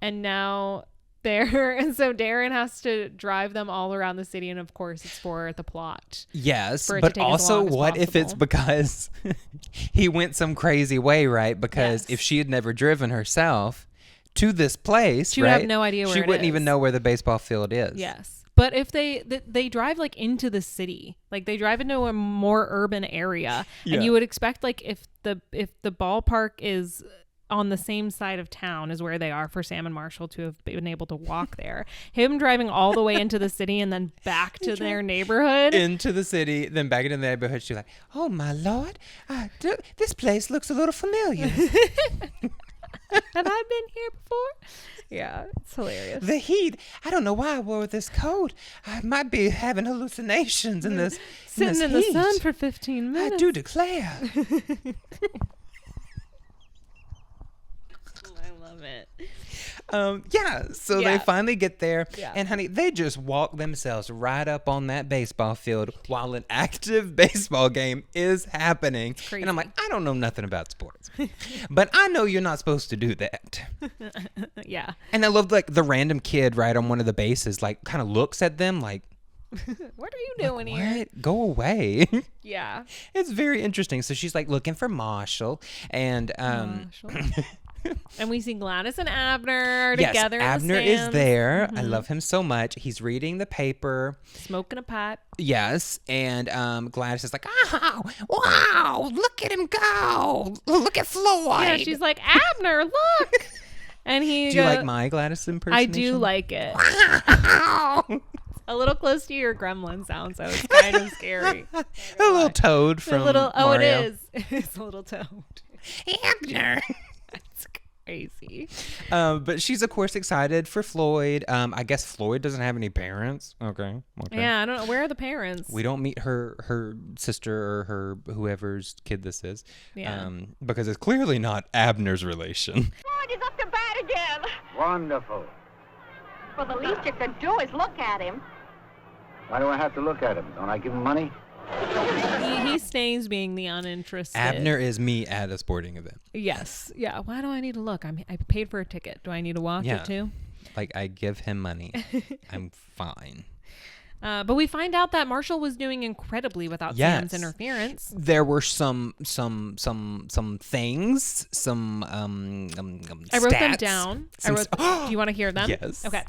Speaker 1: And now and so Darrin has to drive them all around the city, and of course it's for the plot.
Speaker 2: Yes, but also what if it's because he went some crazy way, right? Because if she had never driven herself to this place,
Speaker 1: she would have no idea where
Speaker 2: she wouldn't even know where the baseball field is.
Speaker 1: Yes. But if they drive like into the city, like they drive into a more urban area, and you would expect like if the ballpark is on the same side of town as where they are for Sam and Marshall to have been able to walk there. Him driving all the way into the city and then back to their neighborhood.
Speaker 2: Into the city, then back into the neighborhood. She's like, oh, my Lord, this place looks a little familiar.
Speaker 1: Have I been here before? Yeah, it's hilarious.
Speaker 2: The heat. I don't know why I wore this coat. I might be having hallucinations in this
Speaker 1: Sitting in the sun for 15 minutes.
Speaker 2: I do declare.
Speaker 1: It.
Speaker 2: So they finally get there, and honey, they just walk themselves right up on that baseball field while an active baseball game is happening. And I'm like, I don't know nothing about sports, but I know you're not supposed to do that.
Speaker 1: Yeah.
Speaker 2: And I love like the random kid right on one of the bases, like kind of looks at them like,
Speaker 1: what are you doing here?
Speaker 2: What? Go away.
Speaker 1: Yeah.
Speaker 2: It's very interesting. So she's like looking for Marshall, and
Speaker 1: and we see Gladys and Abner together.
Speaker 2: Yes, Abner is there. Mm-hmm. I love him so much. He's reading the paper,
Speaker 1: smoking a pipe.
Speaker 2: Yes, and Gladys is like, "Oh, wow! Look at him go! Look at Floyd!"
Speaker 1: Yeah, she's like, "Abner, look!" And he.
Speaker 2: Do you like my Gladys impersonation?
Speaker 1: I do like it. A little close to your gremlin sound, so it's kind of scary.
Speaker 2: A little toad from Mario.
Speaker 1: It is. It's a little toad.
Speaker 2: Abner.
Speaker 1: That's crazy.
Speaker 2: But she's of course excited for Floyd. I guess Floyd doesn't have any parents. Okay.
Speaker 1: Yeah, I don't know. Where are the parents?
Speaker 2: We don't meet her sister or her whoever's kid this is.
Speaker 1: Yeah.
Speaker 2: Because it's clearly not Abner's relation.
Speaker 5: Floyd is up to bat again.
Speaker 4: Wonderful.
Speaker 5: Well, the least you could do is look at him.
Speaker 4: Why do I have to look at him? Don't I give him money?
Speaker 1: He stays being the uninterested.
Speaker 2: Abner is me at a sporting event.
Speaker 1: Yes. Yeah. Why do I need to look? I paid for a ticket. Do I need to watch it too?
Speaker 2: Like I give him money. I'm fine.
Speaker 1: But we find out that Marshall was doing incredibly without Sam's interference.
Speaker 2: There were some things, some
Speaker 1: I wrote them
Speaker 2: stats,
Speaker 1: down. Do you want to hear them?
Speaker 2: Yes.
Speaker 1: Okay.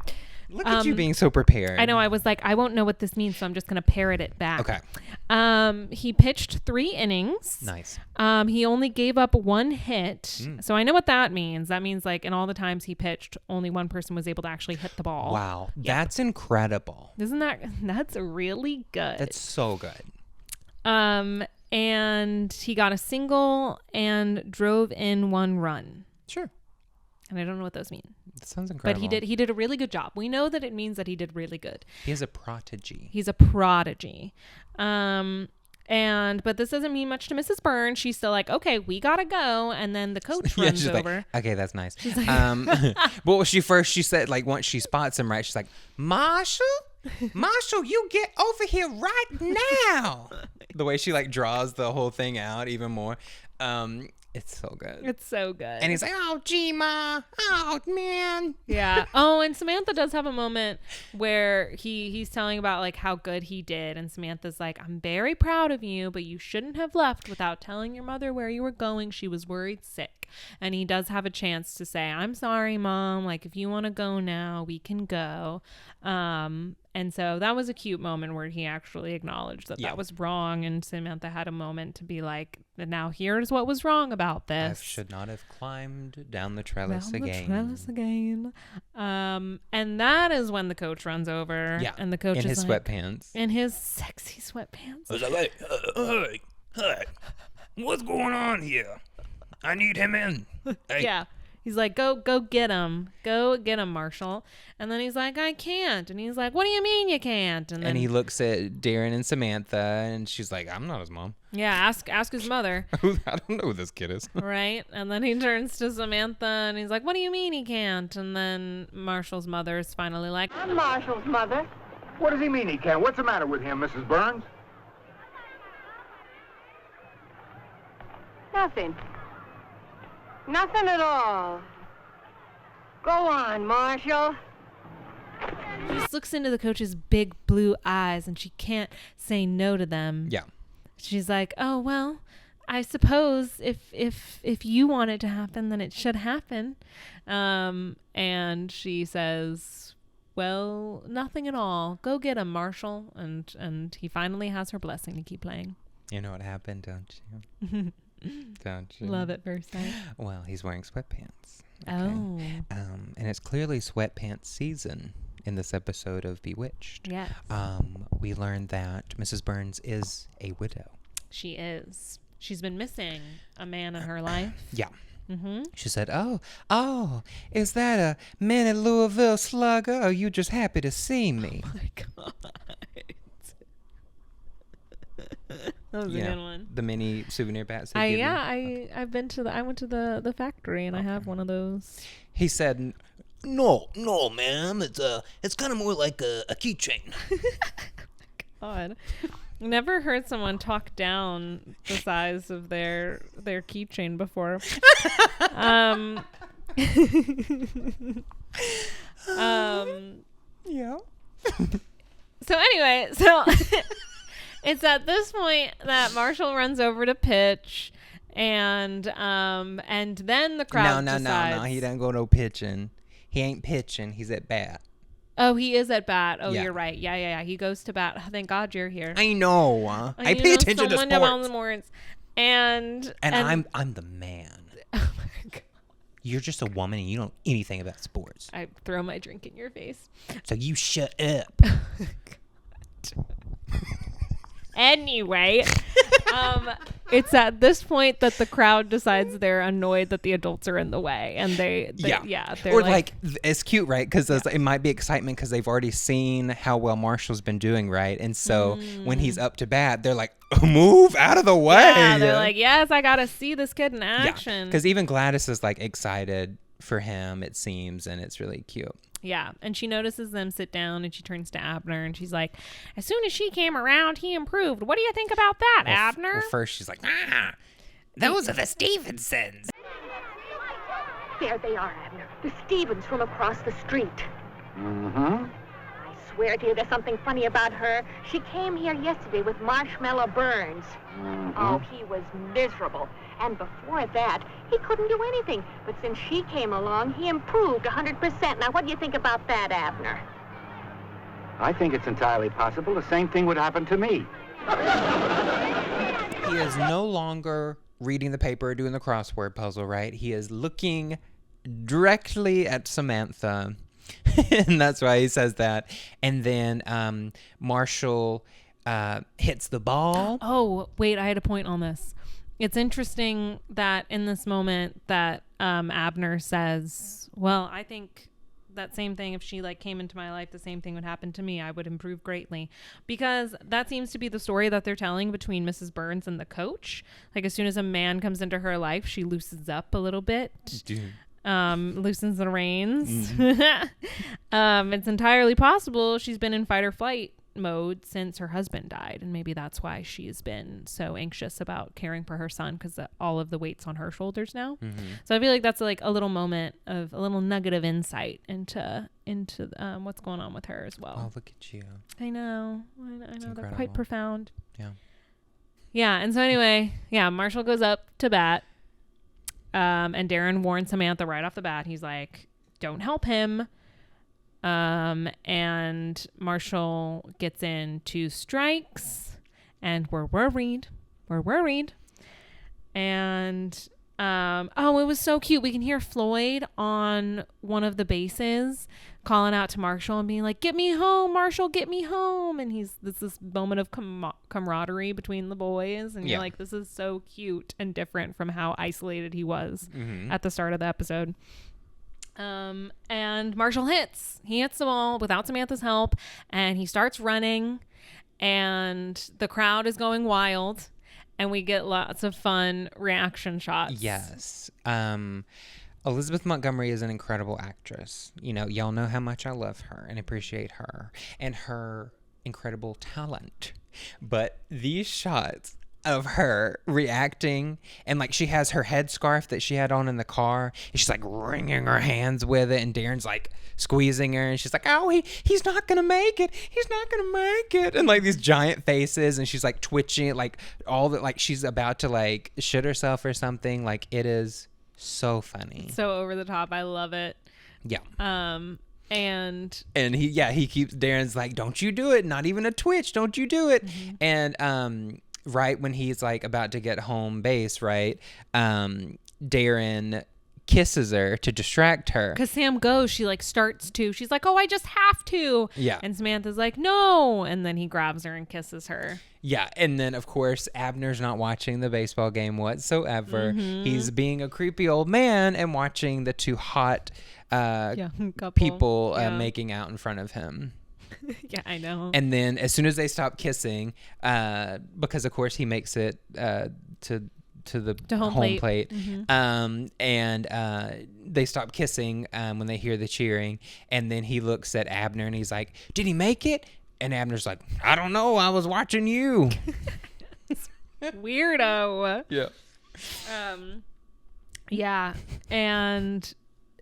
Speaker 2: Look at you being so prepared.
Speaker 1: I know. I was like, I won't know what this means, so I'm just going to parrot it back.
Speaker 2: Okay.
Speaker 1: He pitched 3 innings.
Speaker 2: Nice.
Speaker 1: He only gave up 1 hit. So I know what that means. That means like in all the times he pitched, only one person was able to actually hit the ball.
Speaker 2: Wow. That's incredible.
Speaker 1: Isn't that's really good.
Speaker 2: That's so good.
Speaker 1: And he got a single and drove in 1 run.
Speaker 2: Sure.
Speaker 1: And I don't know what those mean.
Speaker 2: That sounds incredible.
Speaker 1: But he did a really good job. We know that it means that he did really good.
Speaker 2: He is a prodigy.
Speaker 1: He's a prodigy. But this doesn't mean much to Mrs. Burns. She's still like, okay, we gotta go. And then the coach runs over.
Speaker 2: Like, okay, that's nice. Well, she said like once she spots him, right? She's like, Marshall, you get over here right now. The way she like draws the whole thing out even more. It's so good.
Speaker 1: It's so good.
Speaker 2: And he's like, oh, gee, Ma. Oh, man.
Speaker 1: Yeah. Oh, and Samantha does have a moment where he's telling about like how good he did. And Samantha's like, I'm very proud of you, but you shouldn't have left without telling your mother where you were going. She was worried sick. And he does have a chance to say, I'm sorry, Mom. Like, if you want to go now, we can go. And so that was a cute moment where he actually acknowledged that that was wrong. And Samantha had a moment to be like, now here's what was wrong about this.
Speaker 2: I should not have climbed down the trellis again.
Speaker 1: And that is when the coach runs over.
Speaker 2: Yeah.
Speaker 1: And the coach
Speaker 2: in
Speaker 1: is
Speaker 2: his
Speaker 1: like,
Speaker 2: sweatpants.
Speaker 1: in his sexy sweatpants.
Speaker 6: I was like, hey, what's going on here? I need him in. Hey.
Speaker 1: Yeah. He's like, go get him. Go get him, Marshall. And then he's like, I can't. And he's like, what do you mean you can't? And then
Speaker 2: he looks at Darrin and Samantha, and she's like, I'm not his mom.
Speaker 1: Yeah, ask his mother.
Speaker 2: I don't know who this kid is.
Speaker 1: Right? And then he turns to Samantha, and he's like, what do you mean he can't? And then Marshall's mother is finally like,
Speaker 3: I'm Marshall's mother.
Speaker 4: What does he mean he can't? What's the matter with him, Mrs. Burns?
Speaker 3: Nothing. Nothing at all. Go on, Marshall.
Speaker 1: She just looks into the coach's big blue eyes, and she can't say no to them.
Speaker 2: Yeah.
Speaker 1: She's like, oh, well, I suppose if you want it to happen, then it should happen. And she says, well, nothing at all. Go get him, Marshall. And he finally has her blessing to keep playing.
Speaker 2: You know what happened, don't you? Don't you?
Speaker 1: Love at first sight.
Speaker 2: Well, he's wearing sweatpants. Okay?
Speaker 1: Oh.
Speaker 2: And it's clearly sweatpants season in this episode of Bewitched.
Speaker 1: Yes.
Speaker 2: We learned that Mrs. Burns is a widow.
Speaker 1: She is. She's been missing a man in her life.
Speaker 2: Yeah.
Speaker 1: Mm-hmm.
Speaker 2: She said, oh, is that a Minnie Louisville slugger? Or are you just happy to see me?
Speaker 1: Oh, my God. That was a good one.
Speaker 2: The mini souvenir bats.
Speaker 1: I went to the factory and I have one of those.
Speaker 2: He said,
Speaker 6: No, ma'am. It's kind of more like a keychain.
Speaker 1: God, never heard someone talk down the size of their keychain before.
Speaker 2: Yeah.
Speaker 1: So anyway, it's at this point that Marshall runs over to pitch, and then the crowd decides.
Speaker 2: No. He doesn't go no pitching. He ain't pitching. He's at bat.
Speaker 1: Oh, he is at bat. Oh,
Speaker 2: Yeah.
Speaker 1: You're right. Yeah. He goes to bat. Thank God you're here.
Speaker 2: I know. I pay attention to
Speaker 1: sports. And
Speaker 2: I'm the man.
Speaker 1: Oh my God.
Speaker 2: You're just a woman and you don't know anything about sports.
Speaker 1: I throw my drink in your face.
Speaker 2: So you shut up.
Speaker 1: Anyway, it's at this point that the crowd decides they're annoyed that the adults are in the way, and they're
Speaker 2: or like it's cute, right? Because it might be excitement because they've already seen how well Marshall's been doing, right? And so when he's up to bat, they're like, move out of the way.
Speaker 1: Yeah, they're like, yes, I gotta see this kid in action.
Speaker 2: Because even Gladys is like excited for him, it seems, and it's really cute.
Speaker 1: Yeah, and she notices them sit down, and she turns to Abner, and she's like, as soon as she came around, he improved. What do you think about that, Abner?
Speaker 2: Well, first she's like,
Speaker 6: those are the Stevensons.
Speaker 5: There they are, Abner. The Stevens from across the street.
Speaker 4: Mm-hmm.
Speaker 5: I swear to you there's something funny about her. She came here yesterday with Marshmallow Burns.
Speaker 4: Mm-hmm.
Speaker 5: Oh, he was miserable. And before that, he couldn't do anything. But since she came along, he improved 100%. Now, what do you think about that, Abner?
Speaker 4: I think it's entirely possible the same thing would happen to me.
Speaker 2: he is no longer reading the paper or doing the crossword puzzle, right? He is looking directly at Samantha. And that's why he says that. And then Marshall hits the ball.
Speaker 1: Oh, wait, I had a point on this. It's interesting that in this moment that Abner says, well, I think that same thing, if she like came into my life, the same thing would happen to me. I would improve greatly, because that seems to be the story that they're telling between Mrs. Burns and the coach. Like as soon as a man comes into her life, she loosens up a little bit. Loosens the reins. Mm-hmm. It's entirely possible she's been in fight or flight mode since her husband died, and maybe that's why she's been so anxious about caring for her son, because all of the weight's on her shoulders now. So I feel like that's like a little moment of a little nugget of insight into what's going on with her as well.
Speaker 2: Oh, look at you.
Speaker 1: I know they're
Speaker 2: incredible.
Speaker 1: quite profound.
Speaker 2: Yeah.
Speaker 1: And so anyway, Marshall goes up to bat, and Darrin warns Samantha right off the bat. He's like, don't help him. And Marshall gets in 2 strikes, and we're worried. And it was so cute. We can hear Floyd on one of the bases calling out to Marshall and being like, get me home, Marshall, get me home. And this moment of camaraderie between the boys, and you're like, this is so cute and different from how isolated he was at the start of the episode. And Marshall he hits the ball without Samantha's help, and he starts running, and the crowd is going wild, and we get lots of fun reaction shots.
Speaker 2: Yes. Elizabeth Montgomery is an incredible actress. You know, y'all know how much I love her and appreciate her and her incredible talent. But these shots of her reacting, and like she has her headscarf that she had on in the car, and she's like wringing her hands with it, and Darren's like squeezing her, and she's like, oh, he's not gonna make it, and like these giant faces, and she's like twitching, like all that, like she's about to like shit herself or something. Like, it is so funny,
Speaker 1: so over the top. I love it. And he keeps, Darren's like, don't you do it, not even a twitch, don't you do it. And right when he's like about to get home base, right, Darrin kisses her to distract her, because Sam goes, she like starts to, she's like, oh, I just have to, and Samantha's like, no, and then he grabs her and kisses her.
Speaker 2: And then of course Abner's not watching the baseball game whatsoever. He's being a creepy old man and watching the 2 hot people making out in front of him.
Speaker 1: I know. And
Speaker 2: then as soon as they stop kissing, because of course he makes it to the home plate, and they stop kissing when they hear the cheering, and then he looks at Abner and he's like, did he make it? And Abner's like, I don't know, I was watching you.
Speaker 1: Weirdo. And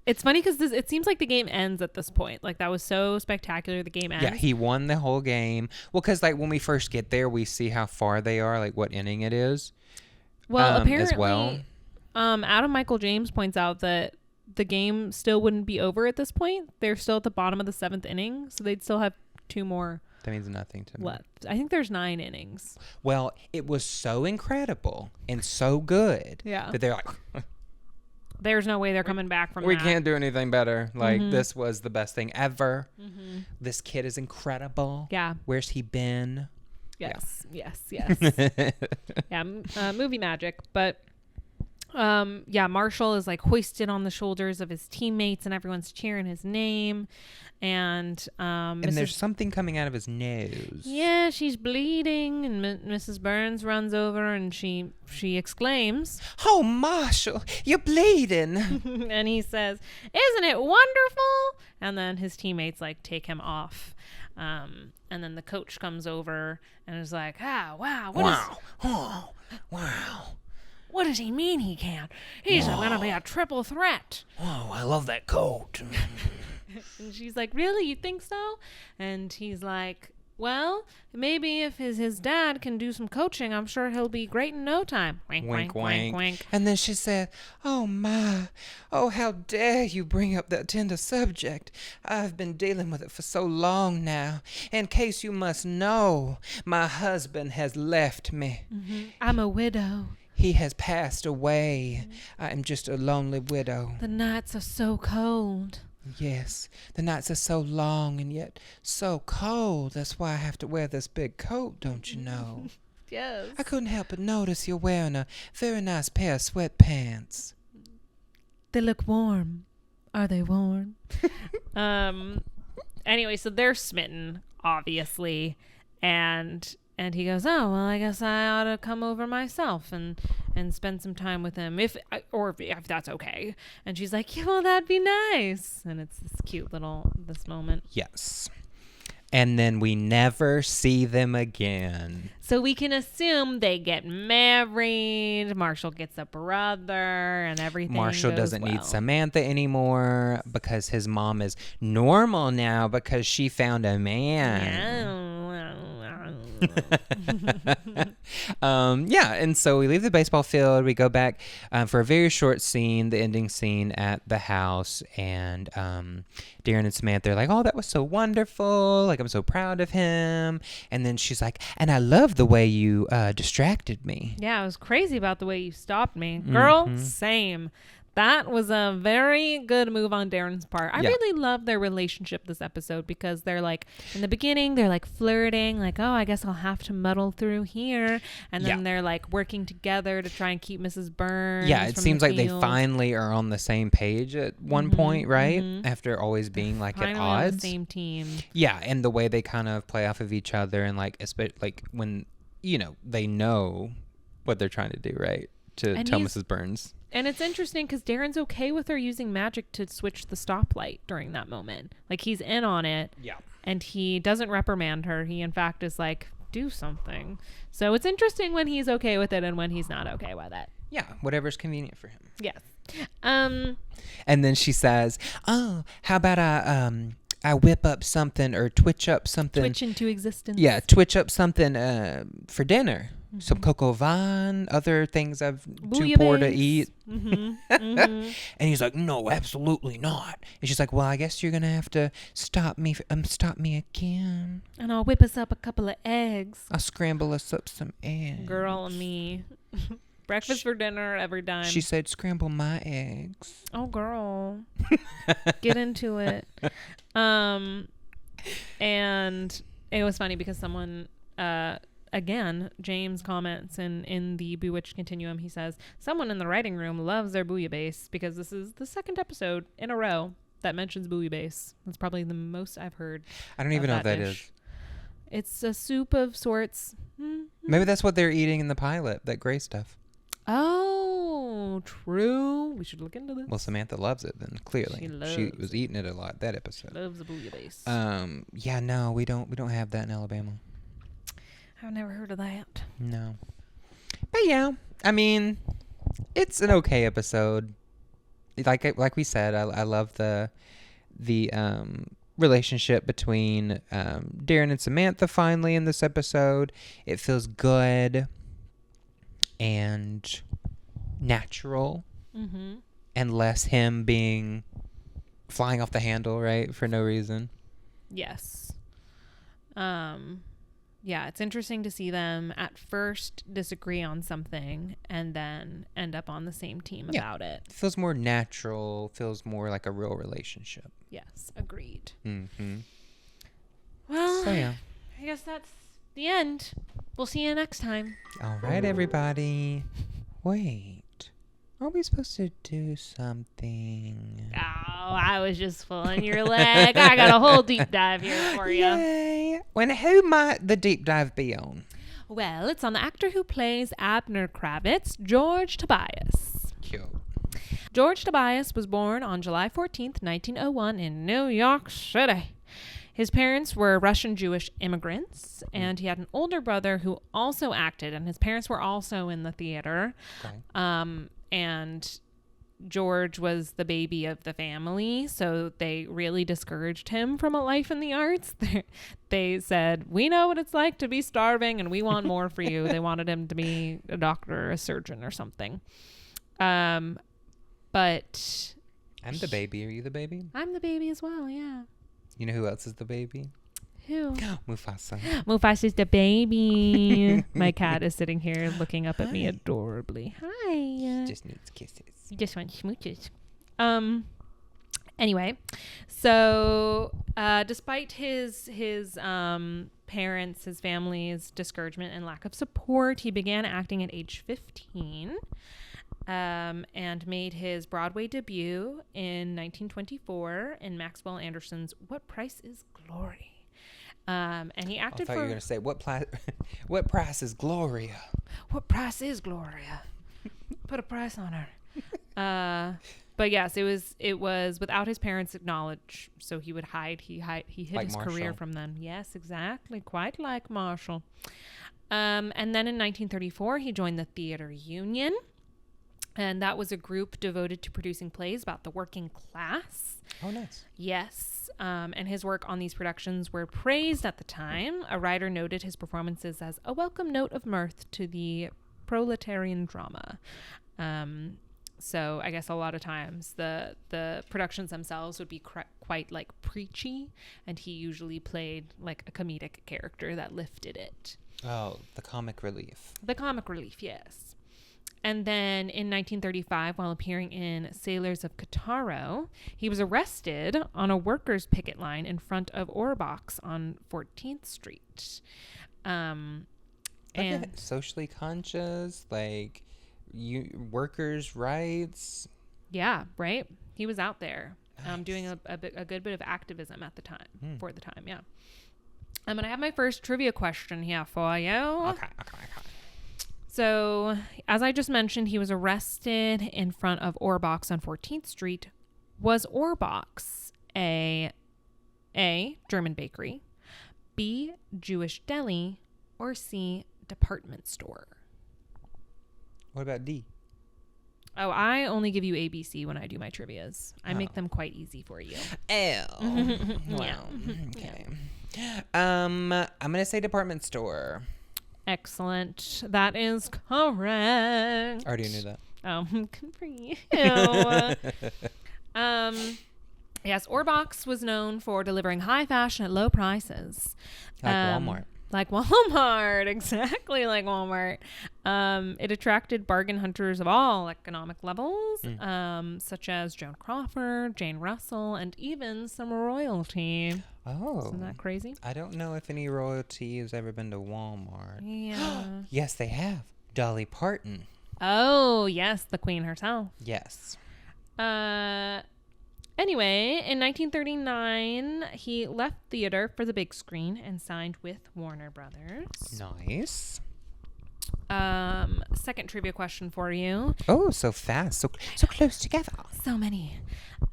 Speaker 1: it's funny because it seems like the game ends at this point. Like, that was so spectacular. The game ends.
Speaker 2: Yeah, he won the whole game. Well, because like when we first get there, we see how far they are, like what inning it is.
Speaker 1: Well, apparently,
Speaker 2: as well.
Speaker 1: Adam Michael James points out that the game still wouldn't be over at this point. They're still at the bottom of the 7th inning, so they'd still have 2 more.
Speaker 2: That means nothing to me.
Speaker 1: Left. I think there's 9 innings.
Speaker 2: Well, it was so incredible and so good that they're like,
Speaker 1: there's no way they're coming back from that.
Speaker 2: We can't do anything better. Like, this was the best thing ever. This kid is incredible.
Speaker 1: Yeah.
Speaker 2: Where's he been?
Speaker 1: Yes. Movie magic. But Marshall is like hoisted on the shoulders of his teammates, and everyone's cheering his name. And
Speaker 2: there's something coming out of his nose.
Speaker 1: Yeah, she's bleeding, and Mrs. Burns runs over, and she exclaims,
Speaker 2: "Oh, Marshall, you're bleeding!"
Speaker 1: And he says, "Isn't it wonderful?" And then his teammates like take him off. And then the coach comes over and is like, wow. What does he mean he can't? He's going to be a triple threat.
Speaker 6: Oh, I love that coat.
Speaker 1: And she's like, really? You think so? And he's like, well, maybe if his dad can do some coaching, I'm sure he'll be great in no time. Wink, wink, wink, wink.
Speaker 2: And then she said, oh, my. Oh, how dare you bring up that tender subject. I've been dealing with it for so long now. In case you must know, my husband has left me.
Speaker 1: I'm a widow.
Speaker 2: He has passed away. I am just a lonely widow.
Speaker 1: The nights are so cold.
Speaker 2: Yes, the nights are so long and yet so cold. That's why I have to wear this big coat, don't you know?
Speaker 1: Yes.
Speaker 2: I couldn't help but notice you're wearing a very nice pair of sweatpants.
Speaker 1: They look warm. Are they warm? Anyway, so they're smitten, obviously, and he goes, oh, well, I guess I ought to come over myself and spend some time with him, if that's okay. And she's like, yeah, well, that'd be nice. And it's this cute little, this moment.
Speaker 2: Yes. And then we never see them again.
Speaker 1: So we can assume they get married. Marshall gets a brother and everything.
Speaker 2: Marshall
Speaker 1: goes
Speaker 2: doesn't
Speaker 1: well.
Speaker 2: need Samantha anymore because his mom is normal now because she found a man. And so we leave the baseball field. We go back for a very short scene, the ending scene at the house, and Darrin and Samantha are like, oh, that was so wonderful. Like, I'm so proud of him. And then she's like, and I love the way you distracted me.
Speaker 1: Yeah, I was crazy about the way you stopped me. Girl, same. That was a very good move on Darrin's part. I really love their relationship this episode because they're like, in the beginning, they're like flirting, like, oh, I guess I'll have to muddle through here. And then they're like working together to try and keep Mrs. Burns.
Speaker 2: Yeah, it
Speaker 1: from
Speaker 2: seems
Speaker 1: the
Speaker 2: like they
Speaker 1: field.
Speaker 2: finally are on the same page at one point, right? After always being like
Speaker 1: Finally
Speaker 2: at
Speaker 1: on the
Speaker 2: odds.
Speaker 1: same team.
Speaker 2: Yeah, and the way they kind of play off of each other and like, like when, they know what they're trying to do, right? To tell Mrs. Burns.
Speaker 1: And it's interesting because Darrin's okay with her using magic to switch the stoplight during that moment. Like, he's in on it. Yeah. And he doesn't reprimand her. He, in fact, is like, do something. So it's interesting when he's okay with it and when he's not okay with it.
Speaker 2: Yeah, whatever's convenient for him.
Speaker 1: Yes.
Speaker 2: And then she says, oh, how about I whip up something or twitch up something.
Speaker 1: Twitch into existence.
Speaker 2: Yeah, twitch up something for dinner. Some cocoa vine, other things I've too poor to eat. And he's like, no, absolutely not. And she's like, well, I guess you're going to have to stop me again.
Speaker 1: And I'll whip us up a couple of eggs.
Speaker 2: I'll scramble us up some eggs.
Speaker 1: Girl and me. Breakfast for dinner every time.
Speaker 2: She said, scramble my eggs.
Speaker 1: Oh, girl. Get into it. And it was funny because someone... again, James comments in the Bewitched Continuum. He says, someone in the writing room loves their bouillabaisse because this is the second episode in a row that mentions bouillabaisse. That's probably the most I've heard.
Speaker 2: I don't even know what that is.
Speaker 1: It's a soup of sorts.
Speaker 2: Maybe that's what they're eating in the pilot, that gray stuff.
Speaker 1: Oh, true. We should look into this.
Speaker 2: Well, Samantha loves it then, clearly. She was eating it a lot that episode.
Speaker 1: Loves the bouillabaisse.
Speaker 2: Yeah, no, we don't have that in Alabama.
Speaker 1: I've never heard of that.
Speaker 2: No. But yeah, I mean, it's an okay episode. Like we said, I love the relationship between Darrin and Samantha finally in this episode. It feels good and natural and less him being flying off the handle, right, for no reason.
Speaker 1: Yes. Yeah, it's interesting to see them at first disagree on something and then end up on the same team about it.
Speaker 2: It feels more natural, feels more like a real relationship.
Speaker 1: Yes, agreed.
Speaker 2: Well, so, yeah.
Speaker 1: I guess that's the end. We'll see you next time.
Speaker 2: All right, everybody. Wait. Are we supposed to do something?
Speaker 1: Oh, I was just pulling your leg. I got a whole deep dive here for you.
Speaker 2: Yay. Who might the deep dive be on?
Speaker 1: Well, it's on the actor who plays Abner Kravitz, George Tobias.
Speaker 2: Cute.
Speaker 1: George Tobias was born on July 14th, 1901 in New York City. His parents were Russian Jewish immigrants, and he had an older brother who also acted, and his parents were also in the theater. Okay. And George was the baby of the family, so they really discouraged him from a life in the arts. They said, we know what it's like to be starving, and we want more for you. They wanted him to be a doctor or a surgeon or something. But...
Speaker 2: I'm the baby. Are you the baby?
Speaker 1: I'm the baby as well, yeah.
Speaker 2: You know who else is the baby?
Speaker 1: Who?
Speaker 2: Mufasa.
Speaker 1: Mufasa's the baby. My cat is sitting here looking up at me adorably. Hi.
Speaker 2: Just needs kisses.
Speaker 1: Just want smooches. Anyway, so despite his parents, his family's discouragement and lack of support, he began acting at age 15. And made his Broadway debut in 1924 in Maxwell Anderson's What Price is Glory? And he acted
Speaker 2: I thought you were going to say, what price is Gloria? What price is Gloria?
Speaker 1: Put a price on her. But yes, it was without his parents' knowledge, so he would hide. He hid
Speaker 2: Like
Speaker 1: his
Speaker 2: Marshall.
Speaker 1: career from them. Yes, exactly, quite like Marshall. And then in 1934, he joined the Theater Union, and that was a group devoted to producing plays about the working class.
Speaker 2: Oh, nice.
Speaker 1: Yes, and his work on these productions were praised at the time. A writer noted his performances as a welcome note of mirth to the proletarian drama. So I guess a lot of times the productions themselves would be quite like preachy, and he usually played like a comedic character that lifted it.
Speaker 2: Oh, the comic relief.
Speaker 1: The comic relief, yes. And then in 1935, while appearing in Sailors of Cattaro, he was arrested on a workers' picket line in front of Orbox on 14th Street. And
Speaker 2: Socially conscious, like workers' rights.
Speaker 1: Yeah, right. He was out there doing a good bit of activism at the time, for the time, yeah. I'm going to have my first trivia question here for you.
Speaker 2: Okay.
Speaker 1: So, as I just mentioned, he was arrested in front of Orbox on 14th Street. Was Orbox A, German bakery, B, Jewish deli, or C, department store?
Speaker 2: What about D?
Speaker 1: Oh, I only give you ABC when I do my trivias. I make them quite easy for you.
Speaker 2: Well, okay. I'm gonna say department store.
Speaker 1: Excellent. That is correct.
Speaker 2: I already knew that.
Speaker 1: Oh, good for you. Yes, Orbox was known for delivering high fashion at low prices.
Speaker 2: Like Walmart.
Speaker 1: Like Walmart, exactly like Walmart. It attracted bargain hunters of all economic levels, such as Joan Crawford, Jane Russell, and even some royalty.
Speaker 2: Oh.
Speaker 1: Isn't that crazy?
Speaker 2: I don't know if any royalty has ever been to Walmart.
Speaker 1: Yeah.
Speaker 2: Yes, they have. Dolly Parton.
Speaker 1: Oh, yes, the queen herself.
Speaker 2: Yes.
Speaker 1: Anyway, in 1939, he left theater for the big screen and signed with Warner Brothers.
Speaker 2: Nice.
Speaker 1: Second trivia question for you.
Speaker 2: Oh, so fast. So close together.
Speaker 1: So many.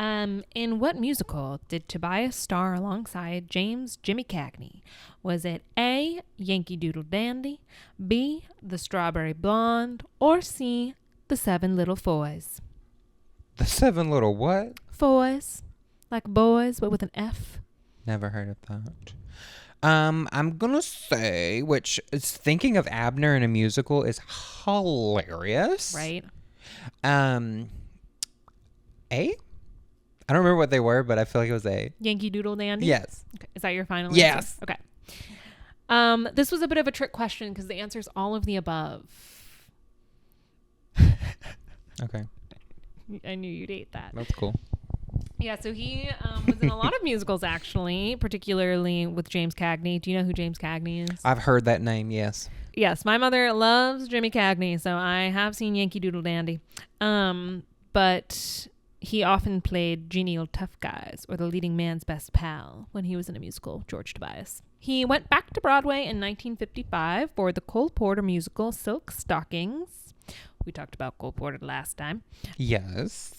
Speaker 1: In what musical did Tobias star alongside James Jimmy Cagney? Was it A, Yankee Doodle Dandy, B, The Strawberry Blonde, or C, The Seven Little Foys?
Speaker 2: The Seven Little what?
Speaker 1: Foys. Like boys, but with an F.
Speaker 2: Never heard of that. I'm gonna say, which is thinking of Abner in a musical is hilarious.
Speaker 1: Right.
Speaker 2: A? I don't remember what they were, but I feel like it was A.
Speaker 1: Yankee Doodle Dandy?
Speaker 2: Yes.
Speaker 1: Okay. Is that your final
Speaker 2: Yes.
Speaker 1: answer? Okay. This was a bit of a trick question because the answer is all of the above.
Speaker 2: Okay.
Speaker 1: I knew you'd hate that.
Speaker 2: That's cool.
Speaker 1: Yeah, so he was in a lot of musicals, actually, particularly with James Cagney. Do you know who James Cagney is?
Speaker 2: I've heard that name, yes.
Speaker 1: Yes, my mother loves Jimmy Cagney, so I have seen Yankee Doodle Dandy. But he often played genial tough guys or the leading man's best pal when he was in a musical, George Tobias. He went back to Broadway in 1955 for the Cole Porter musical Silk Stockings. We talked about Cole Porter last time.
Speaker 2: Yes.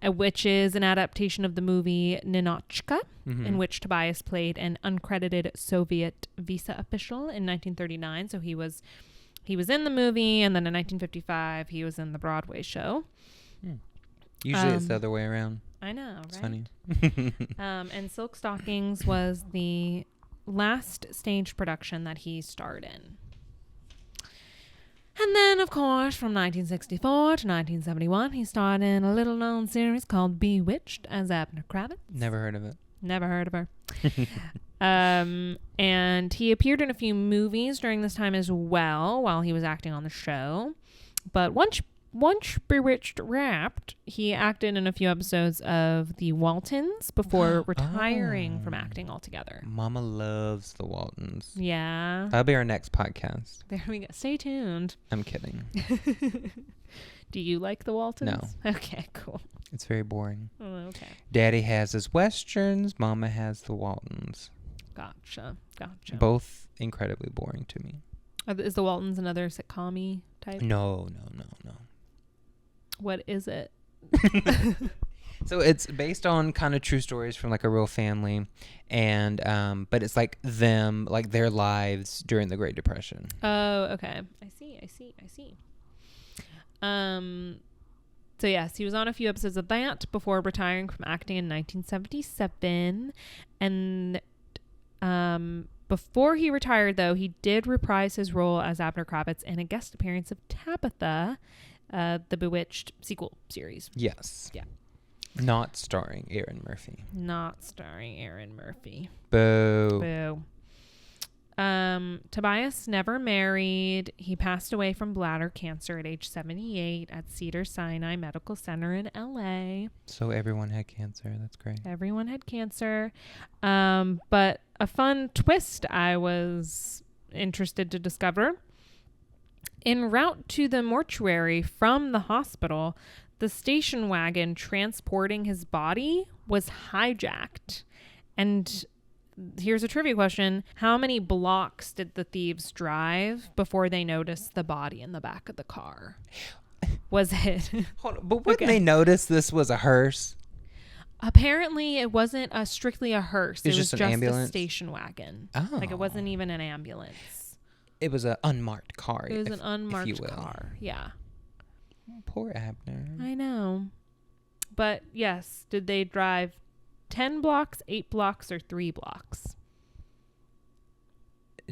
Speaker 1: Which is an adaptation of the movie Ninotchka, in which Tobias played an uncredited Soviet visa official in 1939. So he was in the movie, and then in 1955 he was in the Broadway show.
Speaker 2: Usually it's the other way around.
Speaker 1: I know, right?
Speaker 2: It's funny.
Speaker 1: And Silk Stockings was the last stage production that he starred in. And then, of course, from 1964 to 1971, he starred in a little-known series called Bewitched as Abner Kravitz.
Speaker 2: Never heard of it.
Speaker 1: Never heard of her. And he appeared in a few movies during this time as well, while he was acting on the show. But once Bewitched wrapped, he acted in a few episodes of The Waltons before retiring from acting altogether.
Speaker 2: Mama loves the Waltons.
Speaker 1: Yeah.
Speaker 2: That'll be our next podcast.
Speaker 1: There we go. Stay tuned.
Speaker 2: I'm kidding.
Speaker 1: Do you like The Waltons?
Speaker 2: No.
Speaker 1: Okay, cool.
Speaker 2: It's very boring.
Speaker 1: Oh, okay.
Speaker 2: Daddy has his Westerns. Mama has the Waltons.
Speaker 1: Gotcha.
Speaker 2: Both incredibly boring to me.
Speaker 1: Is The Waltons another sitcom-y type?
Speaker 2: No.
Speaker 1: What is it?
Speaker 2: So it's based on kind of true stories from like a real family, and but it's like them, like their lives during the Great Depression.
Speaker 1: Oh, okay. I see. So yes, he was on a few episodes of that before retiring from acting in 1977, and before he retired, though, he did reprise his role as Abner Kravitz in a guest appearance of Tabitha, the Bewitched sequel series.
Speaker 2: Yes.
Speaker 1: Yeah.
Speaker 2: Not starring Aaron Murphy. Boo.
Speaker 1: Tobias never married. He passed away from bladder cancer at age 78 at Cedars-Sinai Medical Center in LA.
Speaker 2: So everyone had cancer. That's great.
Speaker 1: Everyone had cancer. But a fun twist I was interested to discover. En route to the mortuary from the hospital, the station wagon transporting his body was hijacked. And here's a trivia question. How many blocks did the thieves drive before they noticed the body in the back of the car? Was it?
Speaker 2: Hold on, but wouldn't they notice this was a hearse?
Speaker 1: Apparently, it wasn't strictly a hearse. It was
Speaker 2: just an
Speaker 1: just
Speaker 2: ambulance?
Speaker 1: a station wagon.
Speaker 2: Oh.
Speaker 1: Like, it wasn't even an ambulance.
Speaker 2: It was an unmarked car.
Speaker 1: It was an
Speaker 2: if you
Speaker 1: unmarked
Speaker 2: will.
Speaker 1: car. Yeah.
Speaker 2: Poor Abner.
Speaker 1: I know. But yes, did they drive 10 blocks, 8 blocks, or 3 blocks?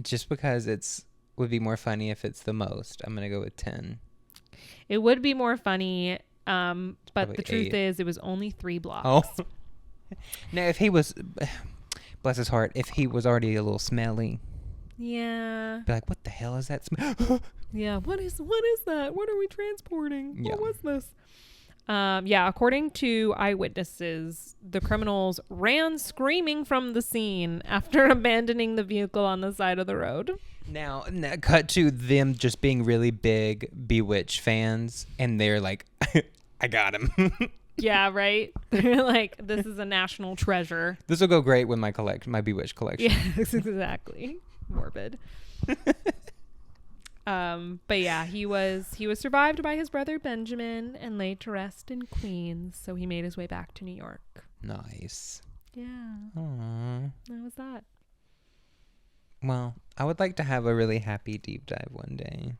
Speaker 2: Just because would be more funny if it's the most. I'm going to go with 10.
Speaker 1: It would be more funny, but
Speaker 2: Probably
Speaker 1: the truth
Speaker 2: 8.
Speaker 1: is it was only 3 blocks.
Speaker 2: Oh. Now, if he was, bless his heart, if he was already a little smelly,
Speaker 1: Yeah.
Speaker 2: be like, what the hell is that smell?
Speaker 1: Yeah. What is that? What are we transporting?
Speaker 2: Yeah.
Speaker 1: What was this? Yeah, according to eyewitnesses, the criminals ran screaming from the scene after abandoning the vehicle on the side of the road.
Speaker 2: Now, cut to them just being really big Bewitched fans, and they're like, I got him.
Speaker 1: Yeah, right? They're like, this is a national treasure.
Speaker 2: This will go great with my Bewitched collection.
Speaker 1: Yes, exactly. Morbid. But yeah, he was survived by his brother Benjamin and laid to rest in Queens. So he made his way back to New York.
Speaker 2: Nice.
Speaker 1: Yeah.
Speaker 2: Aww.
Speaker 1: That was that.
Speaker 2: Well, I would like to have a really happy deep dive one day.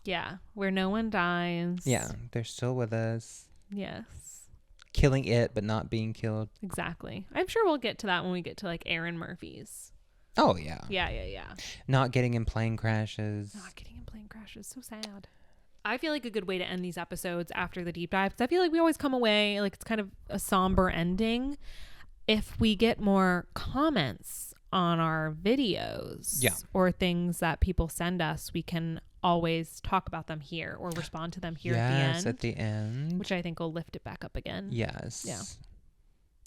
Speaker 1: Yeah, where no one dies.
Speaker 2: Yeah, they're still with us.
Speaker 1: Yes.
Speaker 2: Killing it, but not being killed.
Speaker 1: Exactly. I'm sure we'll get to that when we get to like Aaron Murphy's.
Speaker 2: Oh, yeah.
Speaker 1: Yeah.
Speaker 2: Not getting in plane crashes.
Speaker 1: Not getting in plane crashes. So sad. I feel like a good way to end these episodes after the deep dive, because I feel like we always come away like it's kind of a somber ending. If we get more comments on our videos or things that people send us, we can always talk about them here or respond to them here
Speaker 2: at the end.
Speaker 1: which I think will lift it back up again.
Speaker 2: Yes.
Speaker 1: Yeah.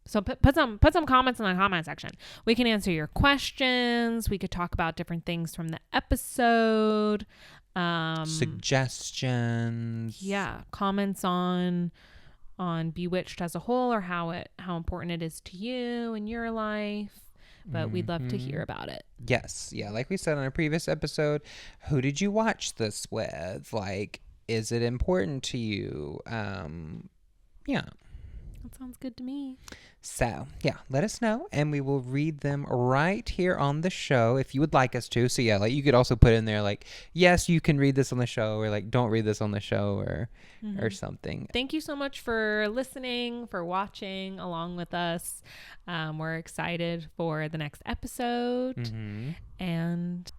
Speaker 1: So put some comments in the comment section. We can answer your questions. We could talk about different things from the episode.
Speaker 2: Suggestions.
Speaker 1: Yeah, comments on Bewitched as a whole, or how important it is to you in your life. But we'd love to hear about it.
Speaker 2: Yes. Yeah. Like we said on a previous episode, who did you watch this with? Like, is it important to you? Yeah.
Speaker 1: That sounds good to me.
Speaker 2: So, yeah, let us know, and we will read them right here on the show if you would like us to. So, yeah, like you could also put in there, like, yes, you can read this on the show, or like, don't read this on the show, or something.
Speaker 1: Thank you so much for listening, for watching along with us. We're excited for the next episode, and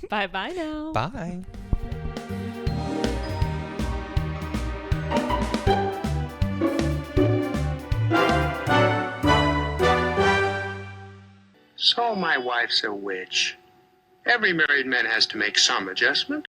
Speaker 1: bye-bye now.
Speaker 2: Bye.
Speaker 4: So my wife's a witch. Every married man has to make some adjustment.